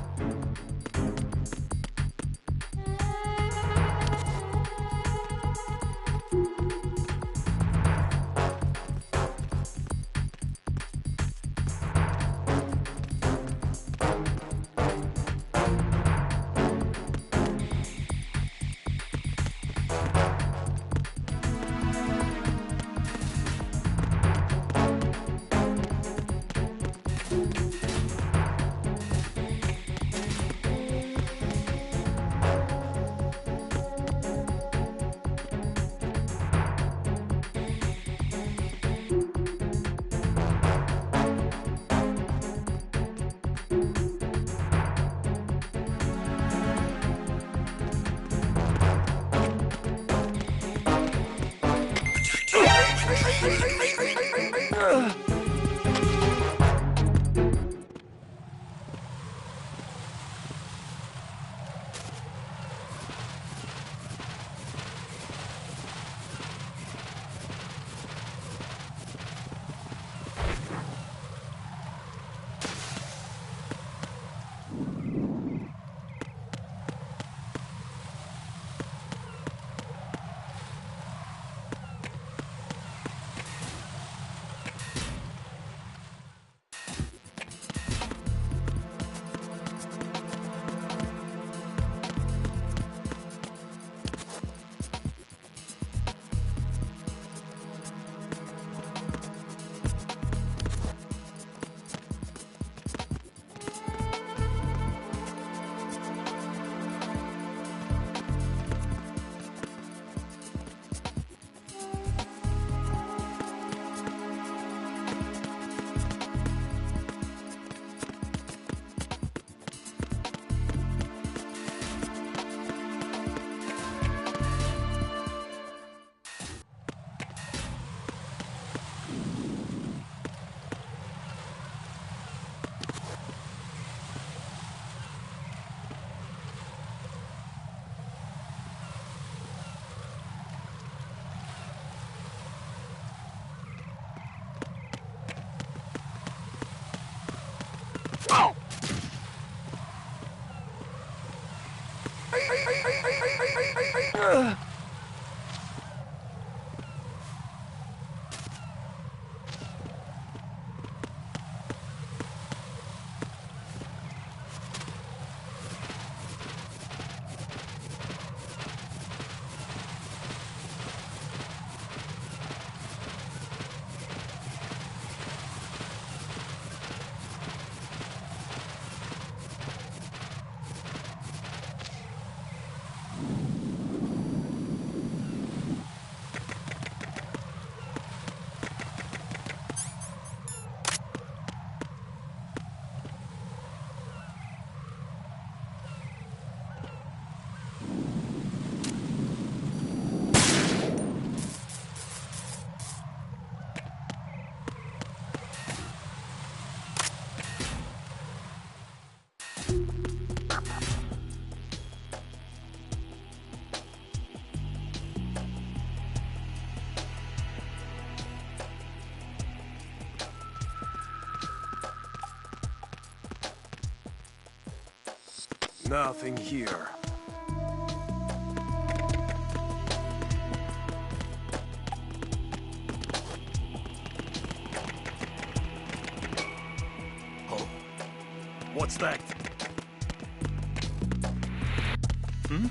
Nothing here. Oh, what's that? Hmm?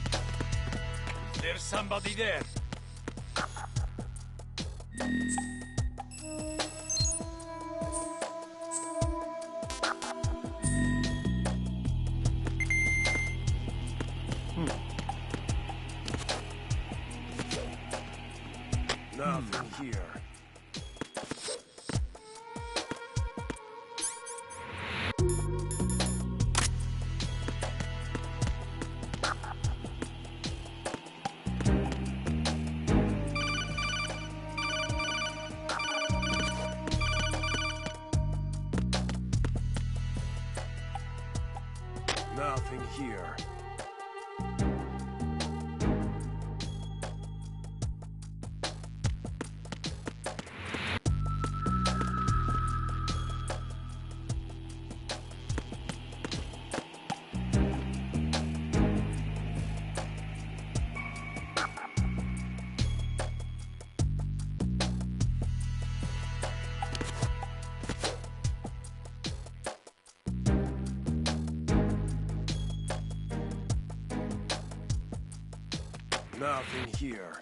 There's somebody there. Nothing here. Nothing here. Nothing here.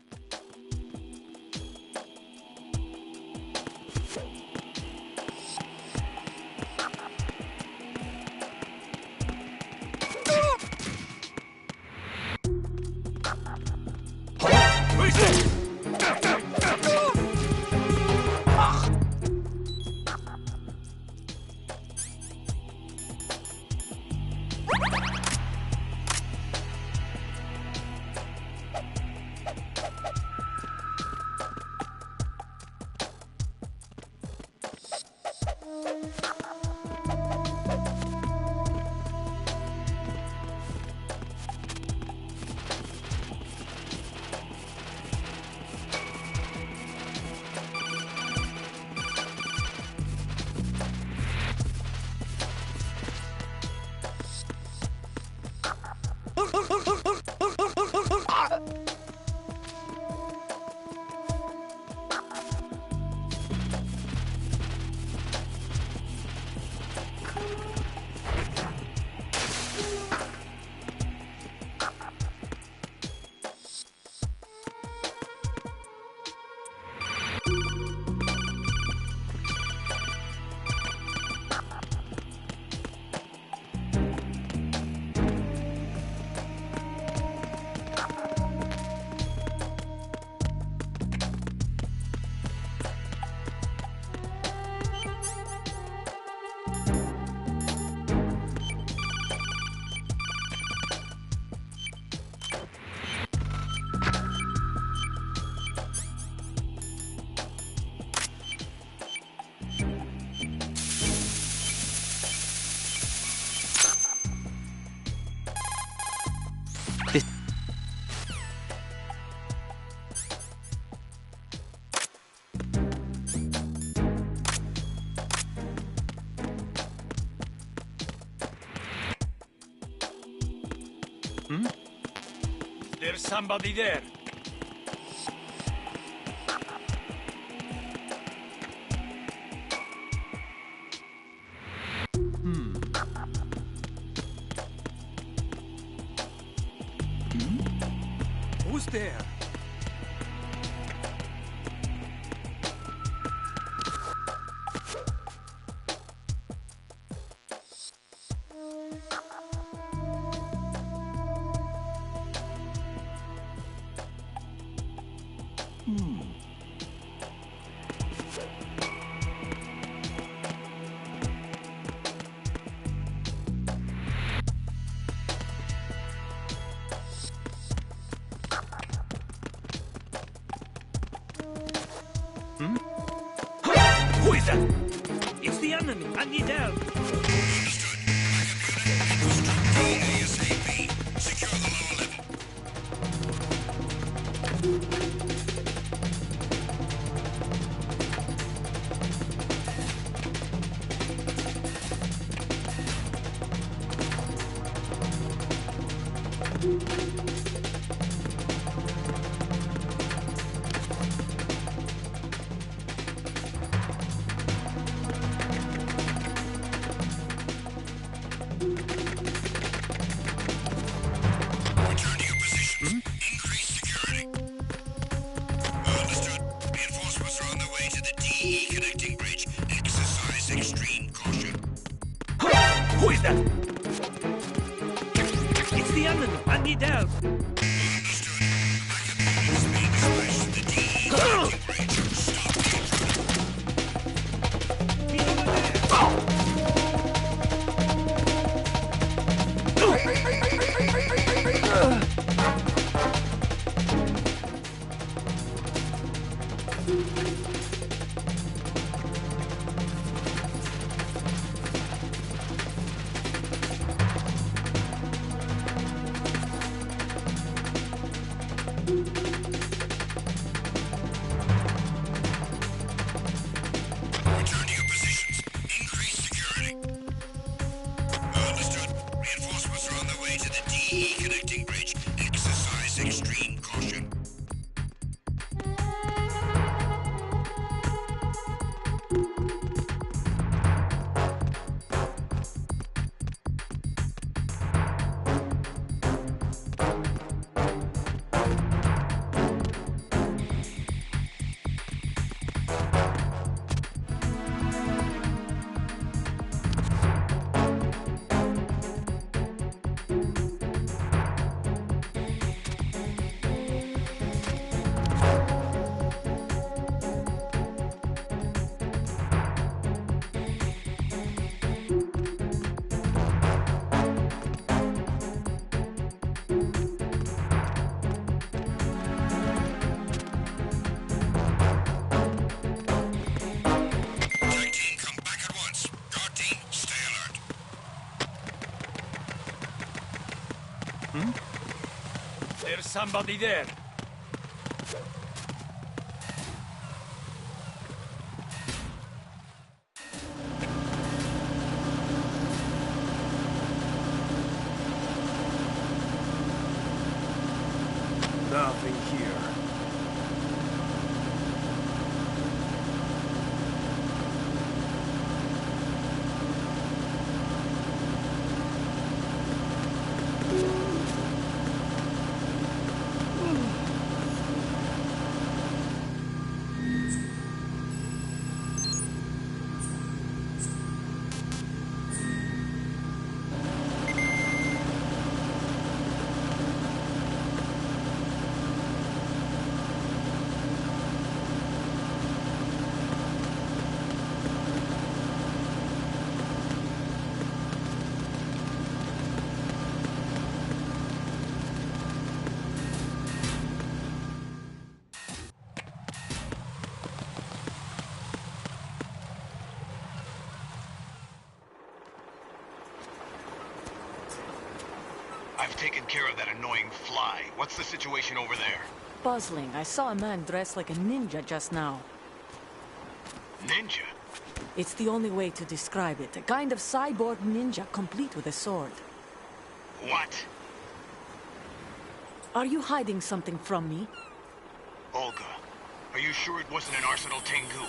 There's somebody there. Who's there? Who is that? It's the enemy. I need help. Secure the lower level. Return to your positions. Increase security. Understood. Reinforcements are on their way to the DE connecting bridge. Exercise extreme caution. Tech team, come back at once. Guard team, stay alert. There's somebody there. Nothing here. I've taken care of that annoying fly. What's the situation over there? Puzzling. I saw a man dressed like a ninja just now. Ninja? It's the only way to describe it. A kind of cyborg ninja, complete with a sword. What? Are you hiding something from me? Olga, are you sure it wasn't an Arsenal Tengu?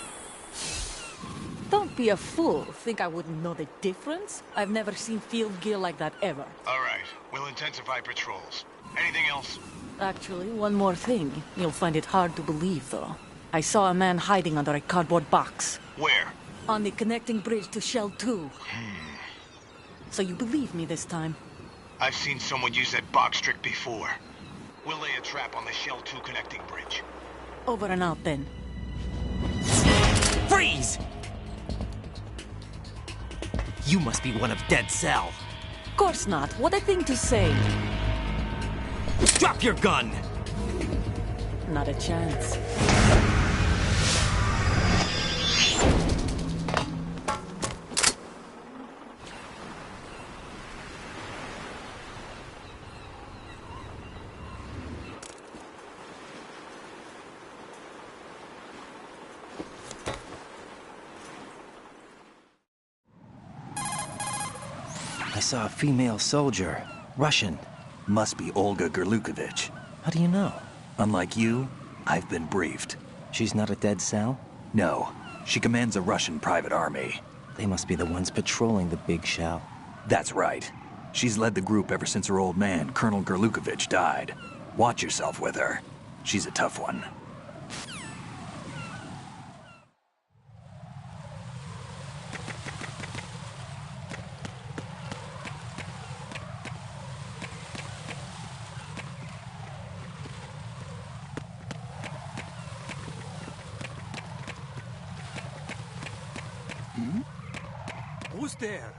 Don't be a fool. Think I wouldn't know the difference? I've never seen field gear like that ever. All right, we'll intensify patrols. Anything else? Actually, one more thing. You'll find it hard to believe, though. I saw a man hiding under a cardboard box. Where? On the connecting bridge to Shell 2. So you believe me this time? I've seen someone use that box trick before. We'll lay a trap on the Shell 2 connecting bridge. Over and out, then. Freeze! You must be one of Dead Cell. Of course not. What a thing to say. Drop your gun! Not a chance. I saw a female soldier. Russian. Must be Olga Gerlukovich. How do you know? Unlike you, I've been briefed. She's not a Dead Cell? No, she commands a Russian private army. They must be the ones patrolling the big shell. That's right. She's led the group ever since her old man, Colonel Gerlukovich, died. Watch yourself with her. She's a tough one. Who's there?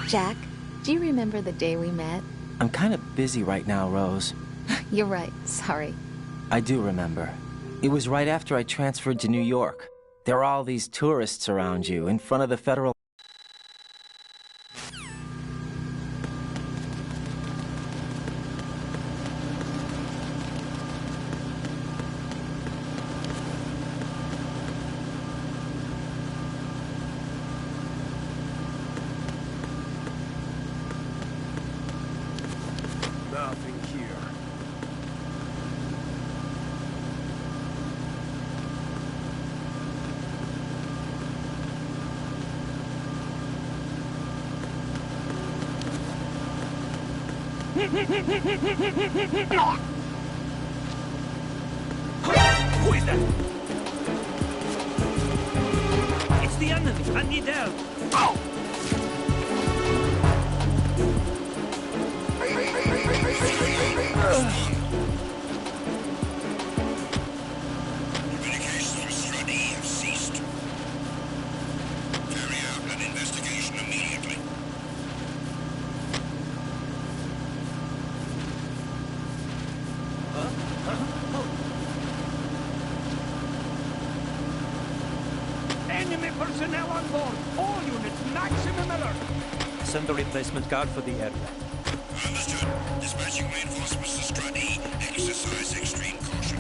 Jack, do you remember the day we met? I'm kind of busy right now, Rose. You're right. Sorry. I do remember. It was right after I transferred to New York. There are all these tourists around you in front of the federal... Nothing here. Who is that? It's the enemy. I need help. Oh! personnel on board! All units, maximum alert! Send a replacement guard for the area. Understood. Dispatching reinforcements to Strut E. Exercise extreme caution.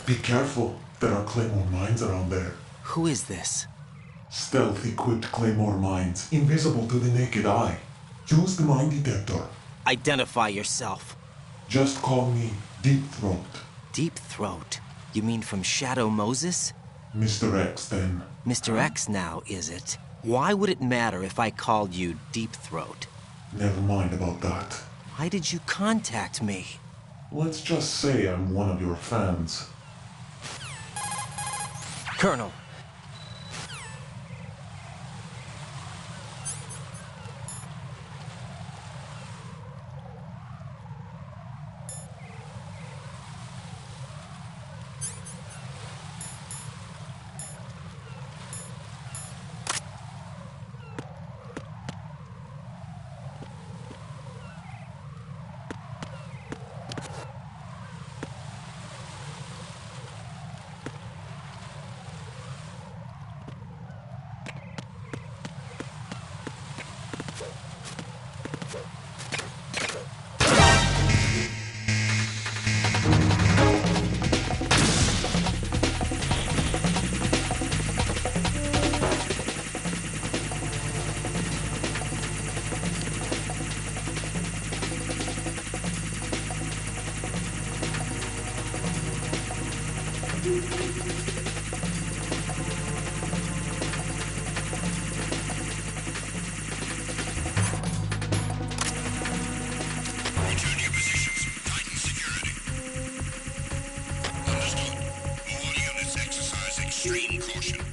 Be careful. There are Claymore mines around there. Who is this? Stealth-equipped Claymore mines, invisible to the naked eye. Use the mine detector. Identify yourself. Just call me Deep Throat. Deep Throat? You mean from Shadow Moses? Mr. X, then. Mr. X now, is it? Why would it matter if I called you Deep Throat? Never mind about that. Why did you contact me? Let's just say I'm one of your fans. Colonel. Green caution.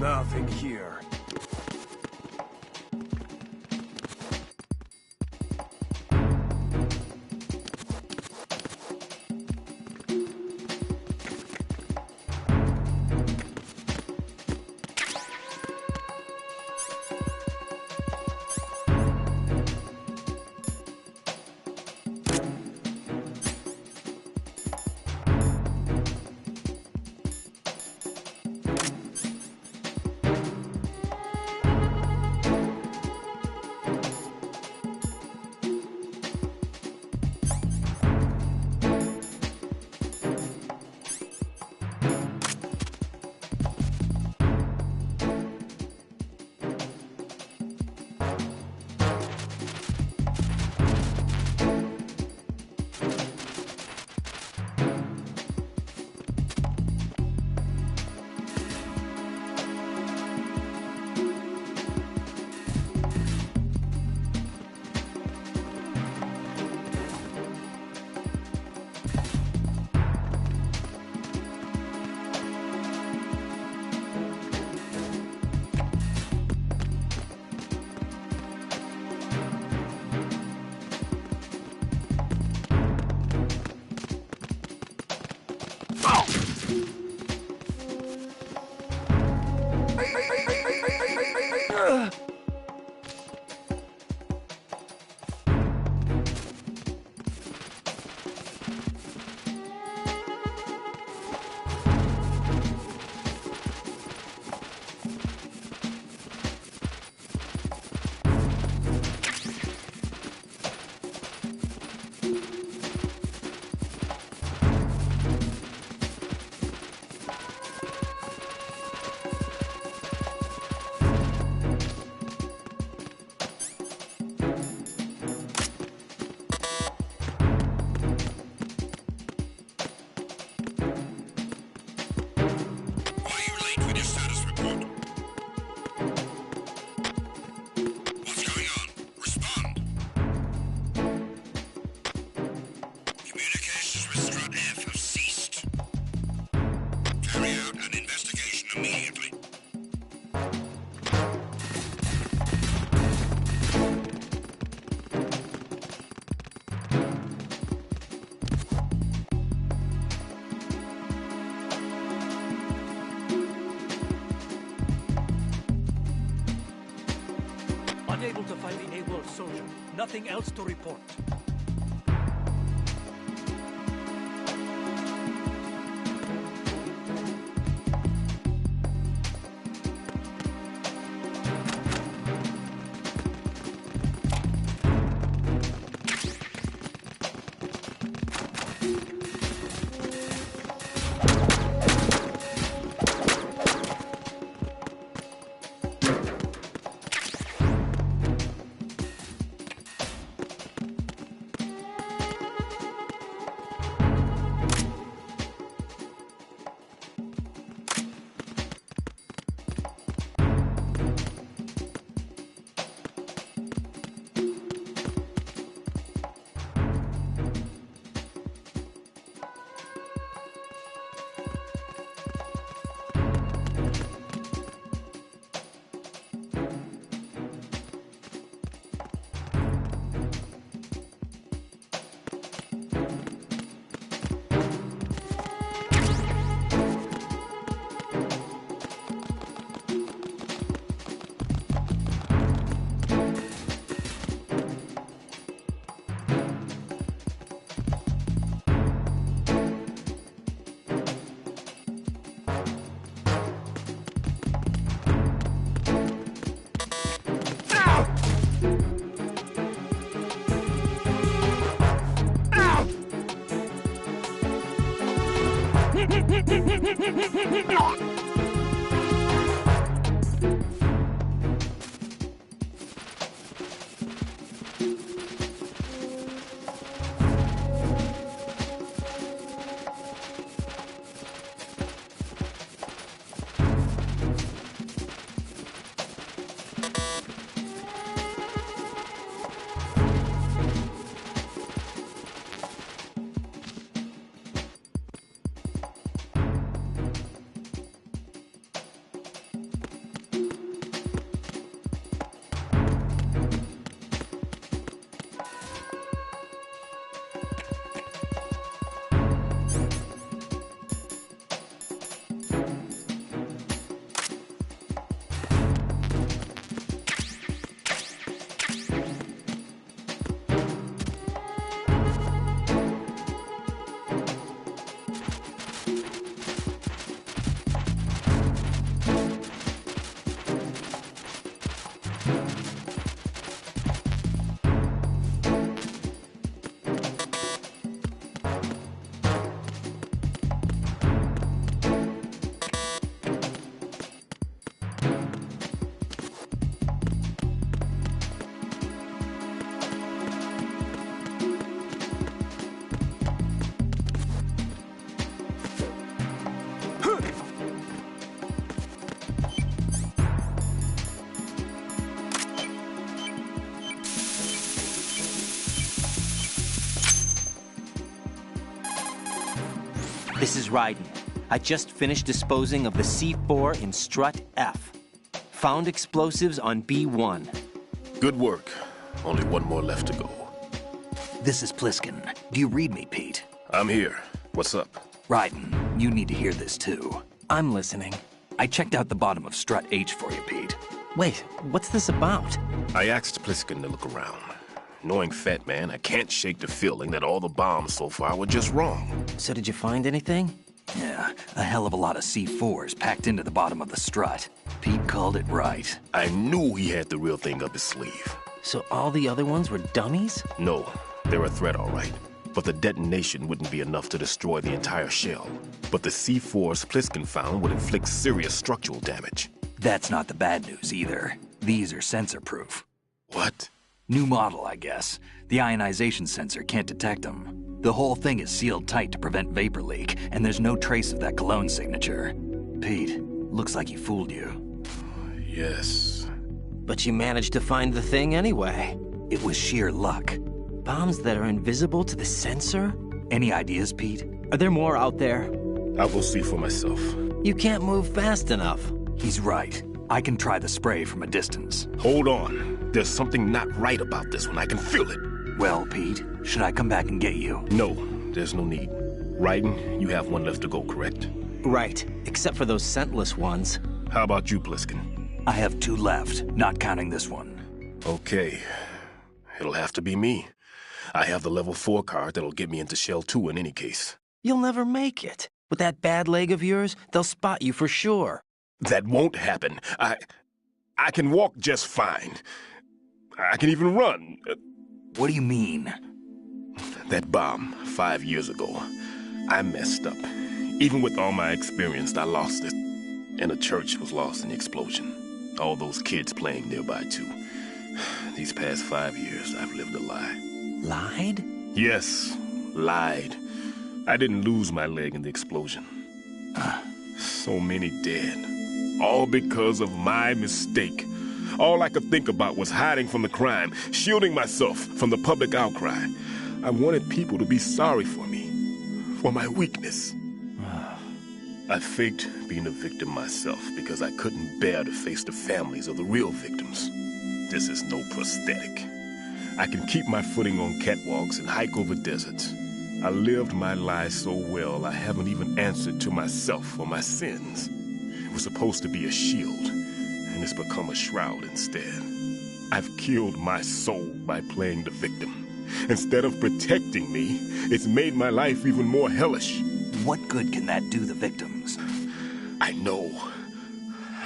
Nothing here. Unable to find the AWOL soldier. Nothing else to report. This is Raiden. I just finished disposing of the C4 in Strut F. Found explosives on B1. Good work. Only one more left to go. This is Pliskin. Do you read me, Pete? I'm here. What's up? Raiden, you need to hear this too. I'm listening. I checked out the bottom of Strut H for you, Pete. Wait, what's this about? I asked Pliskin to look around. Knowing Fat Man, I can't shake the feeling that all the bombs so far were just wrong. So did you find anything? Yeah, a hell of a lot of C4s packed into the bottom of the strut. Pete called it right. I knew he had the real thing up his sleeve. So all the other ones were dummies? No, they're a threat, all right. But the detonation wouldn't be enough to destroy the entire shell. But the C4s Pliskin found would inflict serious structural damage. That's not the bad news either. These are sensor-proof. What? New model, I guess. The ionization sensor can't detect them. The whole thing is sealed tight to prevent vapor leak, and there's no trace of that cologne signature. Pete, looks like he fooled you. Yes. But you managed to find the thing anyway. It was sheer luck. Bombs that are invisible to the sensor? Any ideas, Pete? Are there more out there? I'll go see for myself. You can't move fast enough. He's right. I can try the spray from a distance. Hold on. There's something not right about this one. I can feel it. Well, Pete, should I come back and get you? No, there's no need. Raiden, you have one left to go, correct? Right, except for those scentless ones. How about you, Pliskin? I have 2 left, not counting this one. Okay. It'll have to be me. I have the level 4 card that'll get me into Shell 2 in any case. You'll never make it. With that bad leg of yours, they'll spot you for sure. That won't happen. I can walk just fine. I can even run. What do you mean? That bomb 5 years ago, I messed up. Even with all my experience, I lost it. And a church was lost in the explosion. All those kids playing nearby, too. These past 5 years, I've lived a lie. Lied? Yes, lied. I didn't lose my leg in the explosion. So many dead. All because of my mistake. All I could think about was hiding from the crime, shielding myself from the public outcry. I wanted people to be sorry for me, for my weakness. I faked being a victim myself because I couldn't bear to face the families of the real victims. This is no prosthetic. I can keep my footing on catwalks and hike over deserts. I lived my life so well I haven't even answered to myself for my sins. It was supposed to be a shield, and it's become a shroud instead. I've killed my soul by playing the victim. Instead of protecting me, it's made my life even more hellish. What good can that do the victims? I know.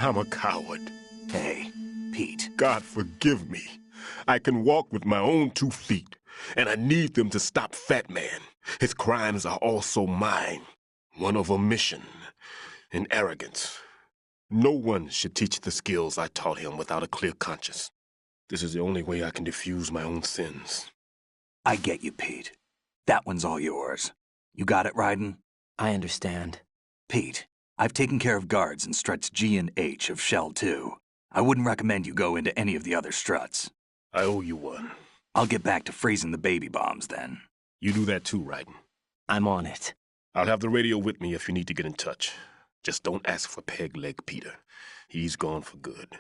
I'm a coward. Hey, Pete. God forgive me. I can walk with my own 2 feet, and I need them to stop Fat Man. His crimes are also mine. One of omission and arrogance. No one should teach the skills I taught him without a clear conscience. This is the only way I can diffuse my own sins. I get you, Pete. That one's all yours. You got it, Raiden? I understand. Pete, I've taken care of guards in struts G and H of Shell 2. I wouldn't recommend you go into any of the other struts. I owe you one. I'll get back to freezing the baby bombs then. You do that too, Raiden. I'm on it. I'll have the radio with me if you need to get in touch. Just don't ask for Peg Leg Peter. He's gone for good.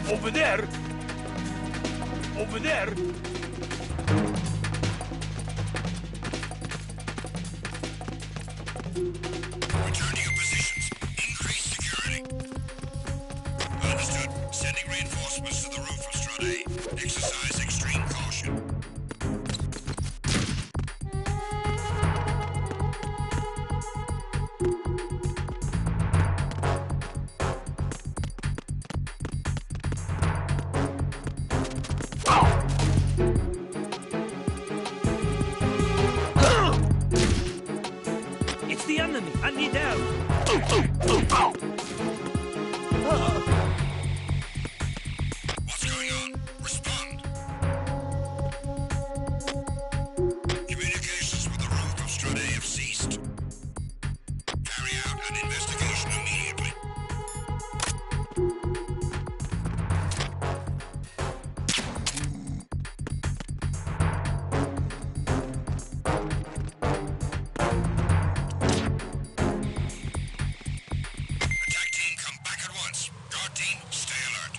Over there! Over there! Return to your positions. Increase security. Understood. Sending reinforcements to the roof of Strut A. Exercise extreme caution. It's the enemy! I need help! What's going on? Respond. Communications with the roof of Strut A have ceased. Carry out an investigation immediately. Attack team, come back at once. Guard team, stay alert.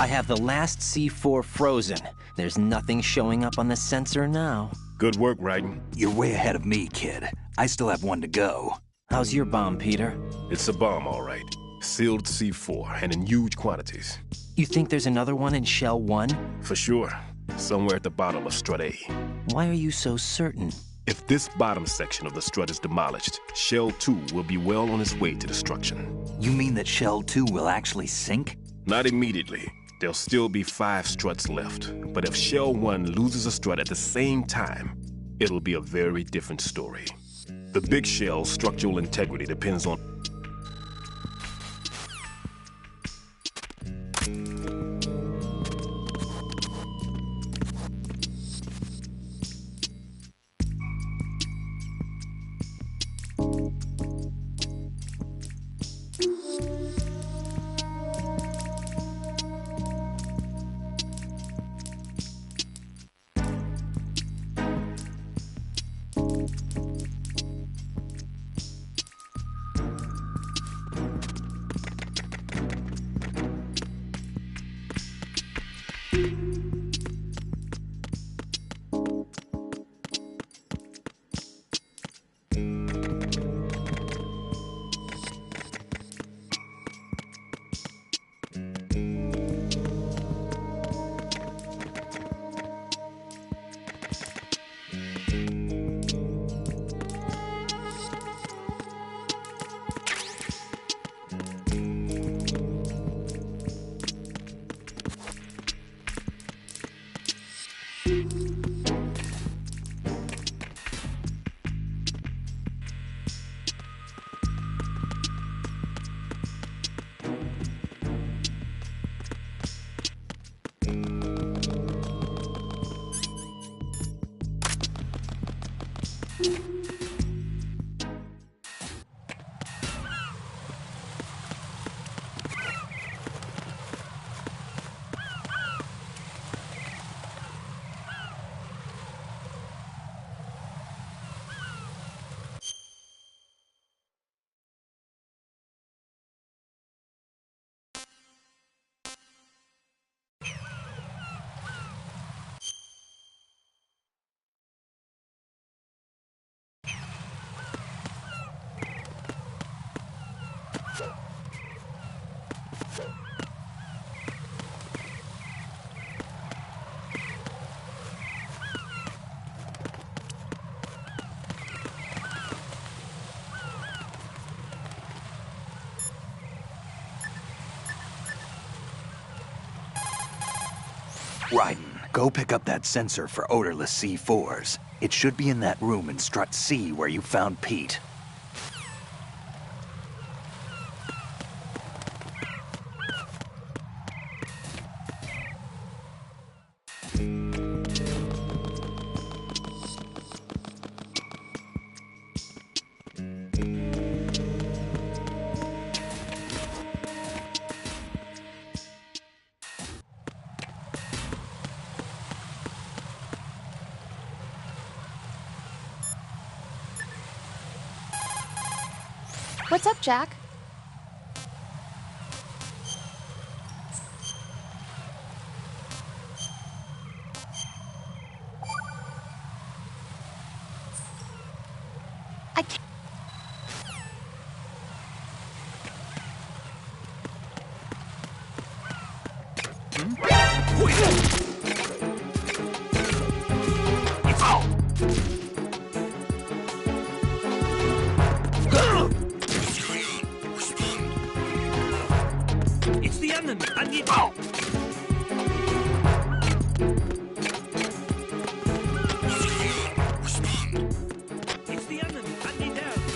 I have the last C4 frozen. There's nothing showing up on the sensor now. Good work, Raiden. You're way ahead of me, kid. I still have one to go. How's your bomb, Peter? It's a bomb, all right. Sealed C4, and in huge quantities. You think there's another one in Shell 1? For sure. Somewhere at the bottom of Strut A. Why are you so certain? If this bottom section of the strut is demolished, Shell 2 will be well on its way to destruction. You mean that Shell 2 will actually sink? Not immediately. There'll still be 5 struts left. But if Shell 1 loses a strut at the same time, it'll be a very different story. The big shell's structural integrity depends on... Raiden, go pick up that sensor for odorless C4s. It should be in that room in Strut C where you found Pete. What's up, Jack? I can't. It's the enemy! I need help! It's the enemy! I need help!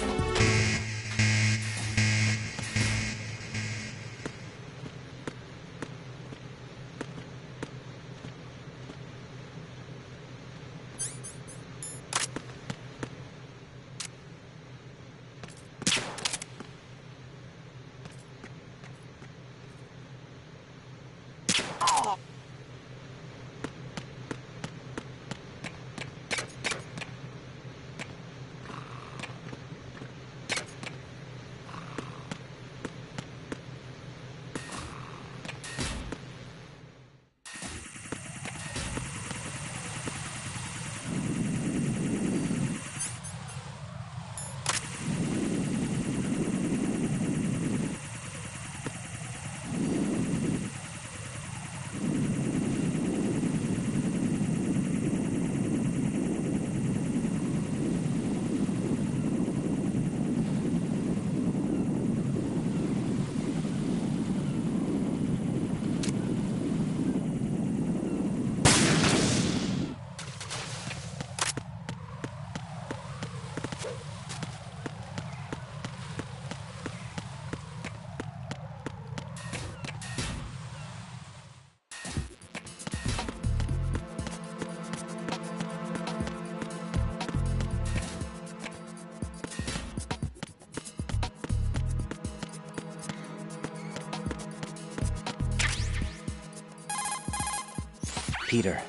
Peter.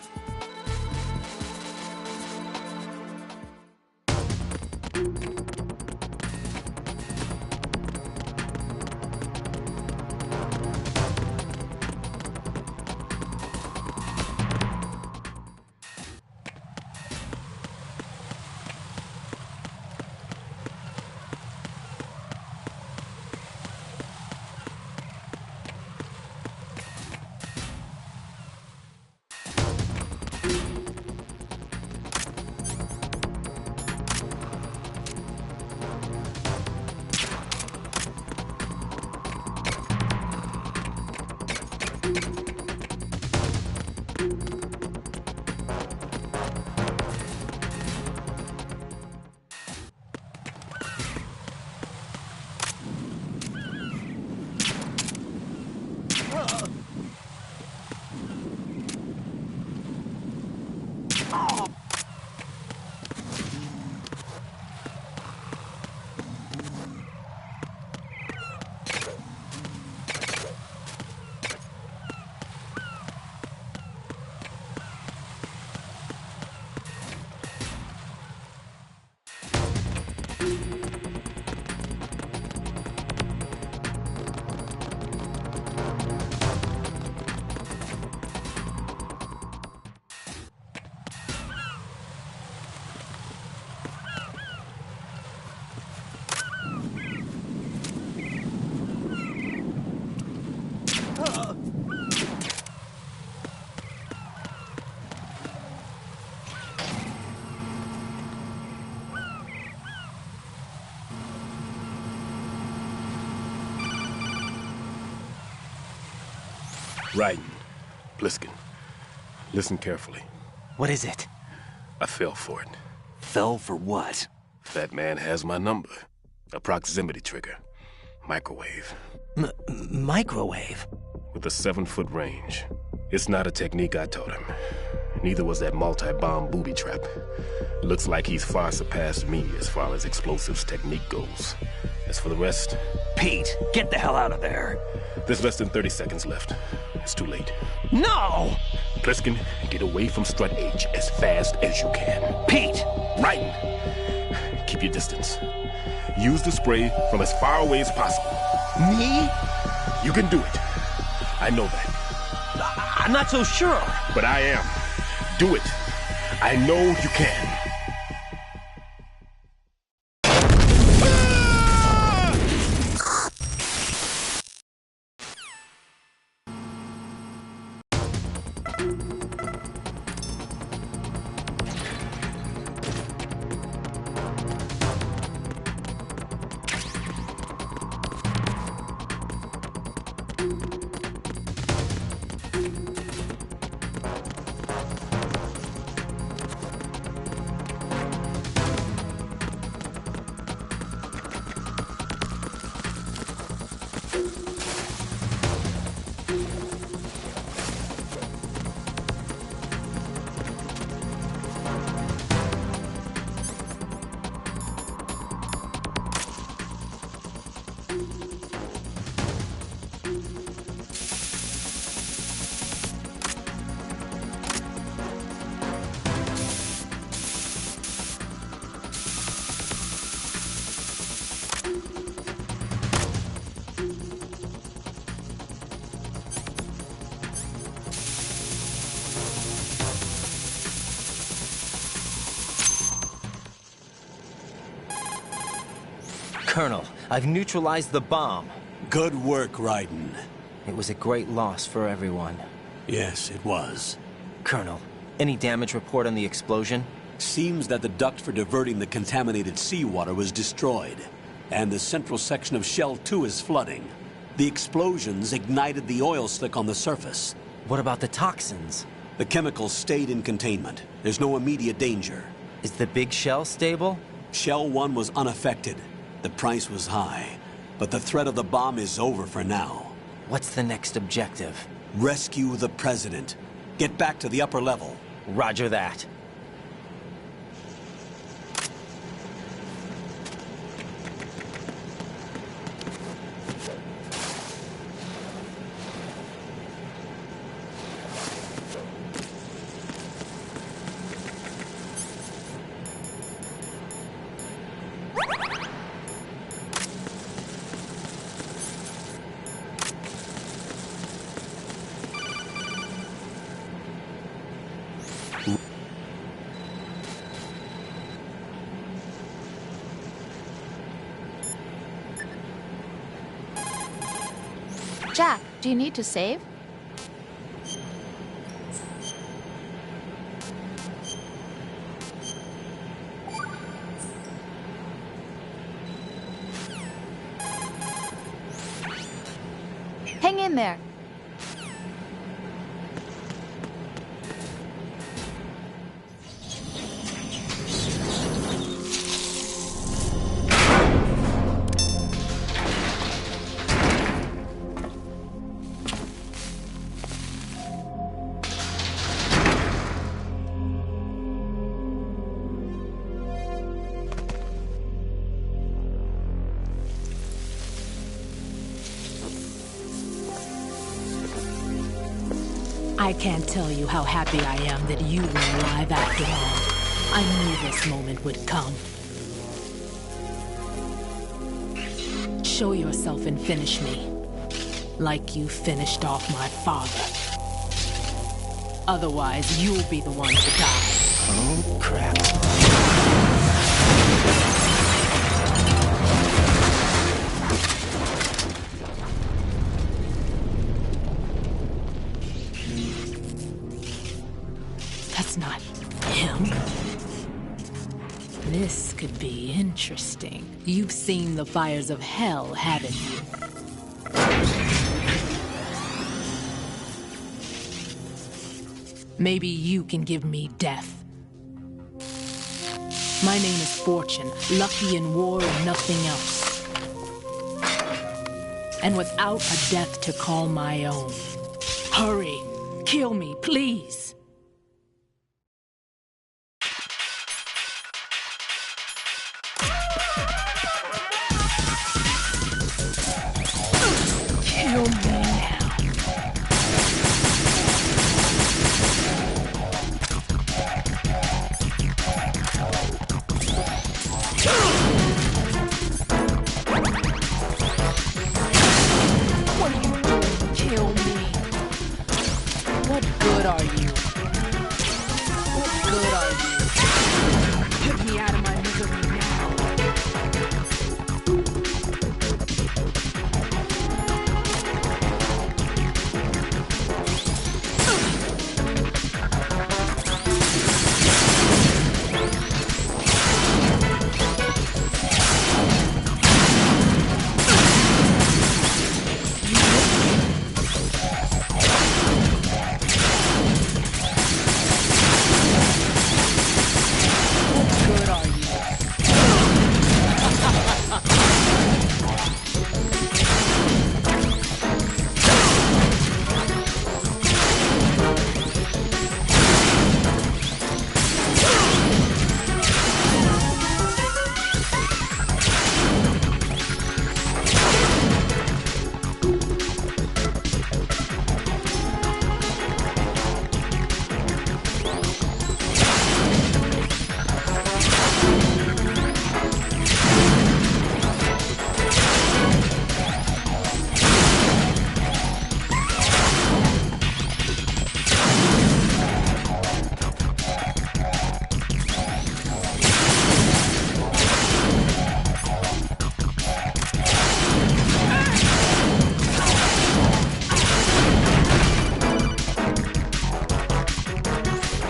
Raiden, Pliskin, listen carefully. What is it? I fell for it. Fell for what? Fat Man has my number. A proximity trigger. Microwave. Microwave? With a 7-foot range. It's not a technique I taught him. Neither was that multi-bomb booby trap. Looks like he's far surpassed me as far as explosives technique goes. As for the rest... Pete, get the hell out of there! There's less than 30 seconds left. It's too late. No! Pliskin, get away from Strut H as fast as you can. Pete! Raiden! Keep your distance. Use the spray from as far away as possible. Me? You can do it. I know that. I'm not so sure. But I am. Do it. I know you can. Colonel, I've neutralized the bomb. Good work, Raiden. It was a great loss for everyone. Yes, it was. Colonel, any damage report on the explosion? Seems that the duct for diverting the contaminated seawater was destroyed, and the central section of Shell 2 is flooding. The explosions ignited the oil slick on the surface. What about the toxins? The chemicals stayed in containment. There's no immediate danger. Is the big shell stable? Shell 1 was unaffected. The price was high, but the threat of the bomb is over for now. What's the next objective? Rescue the President. Get back to the upper level. Roger that. Jack, do you need to save? Hang in there. I can't tell you how happy I am that you were alive after all. I knew this moment would come. Show yourself and finish me. Like you finished off my father. Otherwise, you'll be the one to die. Oh, crap. That's not him. This could be interesting. You've seen the fires of hell, haven't you? Maybe you can give me death. My name is Fortune, lucky in war and nothing else. And without a death to call my own. Hurry, kill me, please. Kill me now. What are you doing? Kill me. What good are you? What good are you? Get me out of my misery now.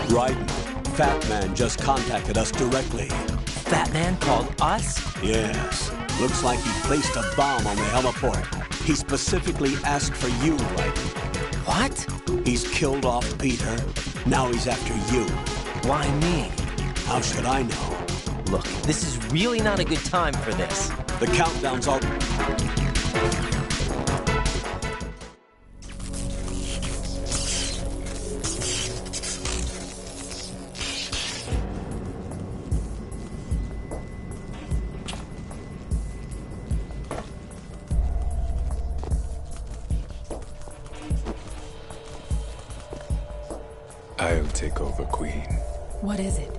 Right. Fat Man just contacted us directly. Fat Man called us? Yes. Looks like he placed a bomb on the heliport. He specifically asked for you, right? What? He's killed off Peter. Now he's after you. Why me? How should I know? Look, this is really not a good time for this. The countdown's all... I'll take over, Queen. What is it?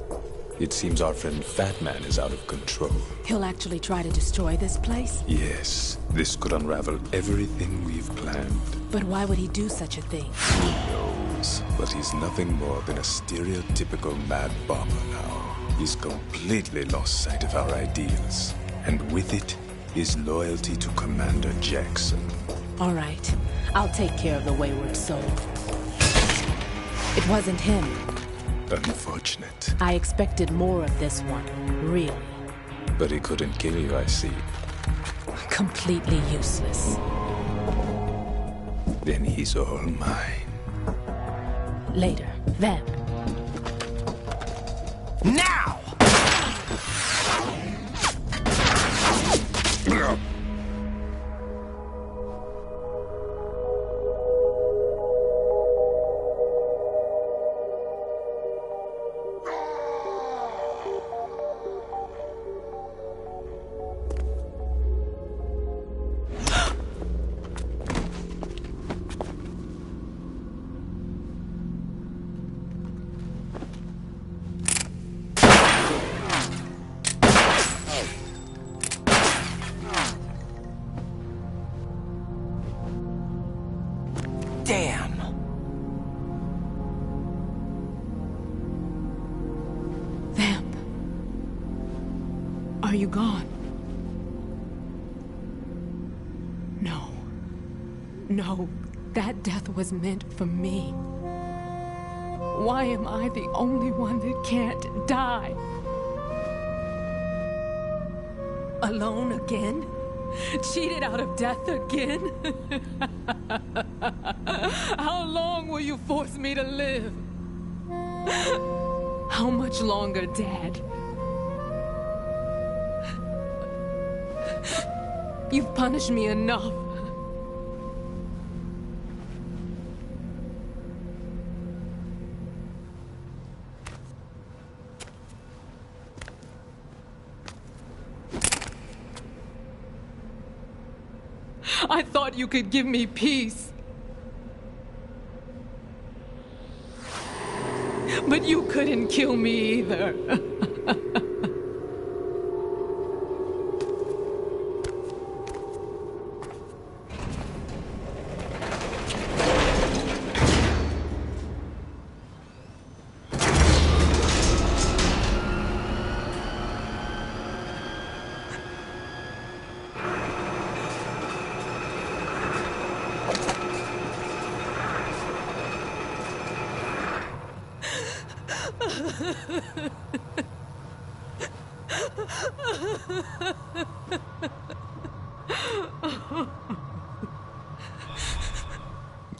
It seems our friend Fat Man is out of control. He'll actually try to destroy this place? Yes, this could unravel everything we've planned. But why would he do such a thing? Who knows? But he's nothing more than a stereotypical mad bomber now. He's completely lost sight of our ideals. And with it, his loyalty to Commander Jackson. All right. I'll take care of the wayward soul. It wasn't him. Unfortunate. I expected more of this one, really. But he couldn't kill you, I see. Completely useless. Then he's all mine. Later, then. Now! Damn! Vamp. Are you gone? No. No, that death was meant for me. Why am I the only one that can't die? Alone again? Cheated out of death again? How long will you force me to live? How much longer, Dad? You've punished me enough. I thought you could give me peace. But you couldn't kill me either.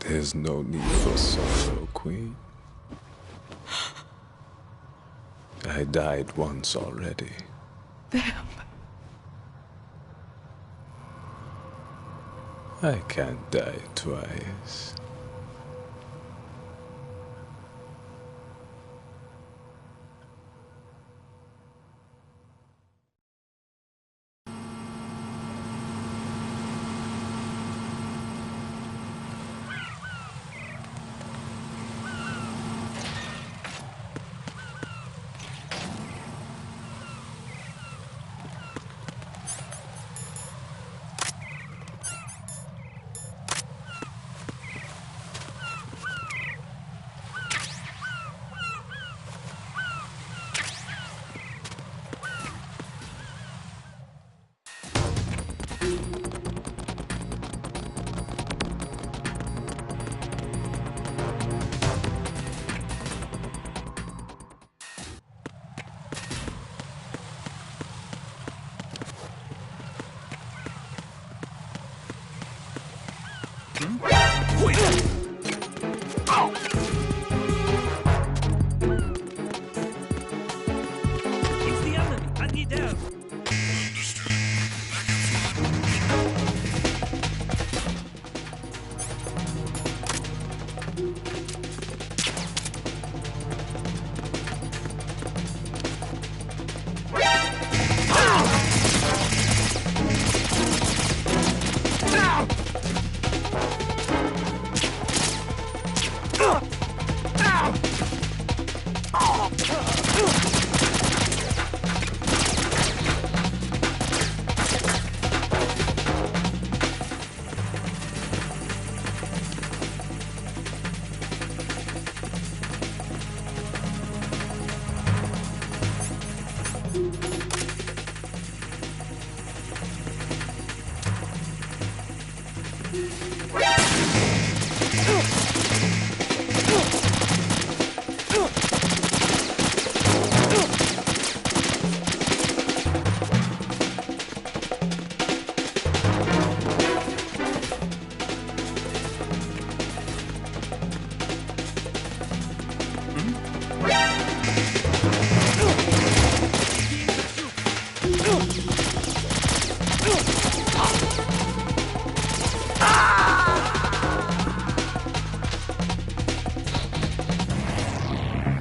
There's no need for sorrow, Queen. I died once already. Vamp. I can't die twice. It's the enemy. I need help.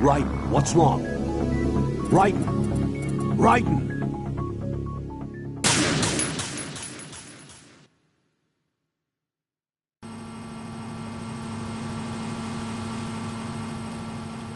Raiden, what's wrong? Raiden! Raiden!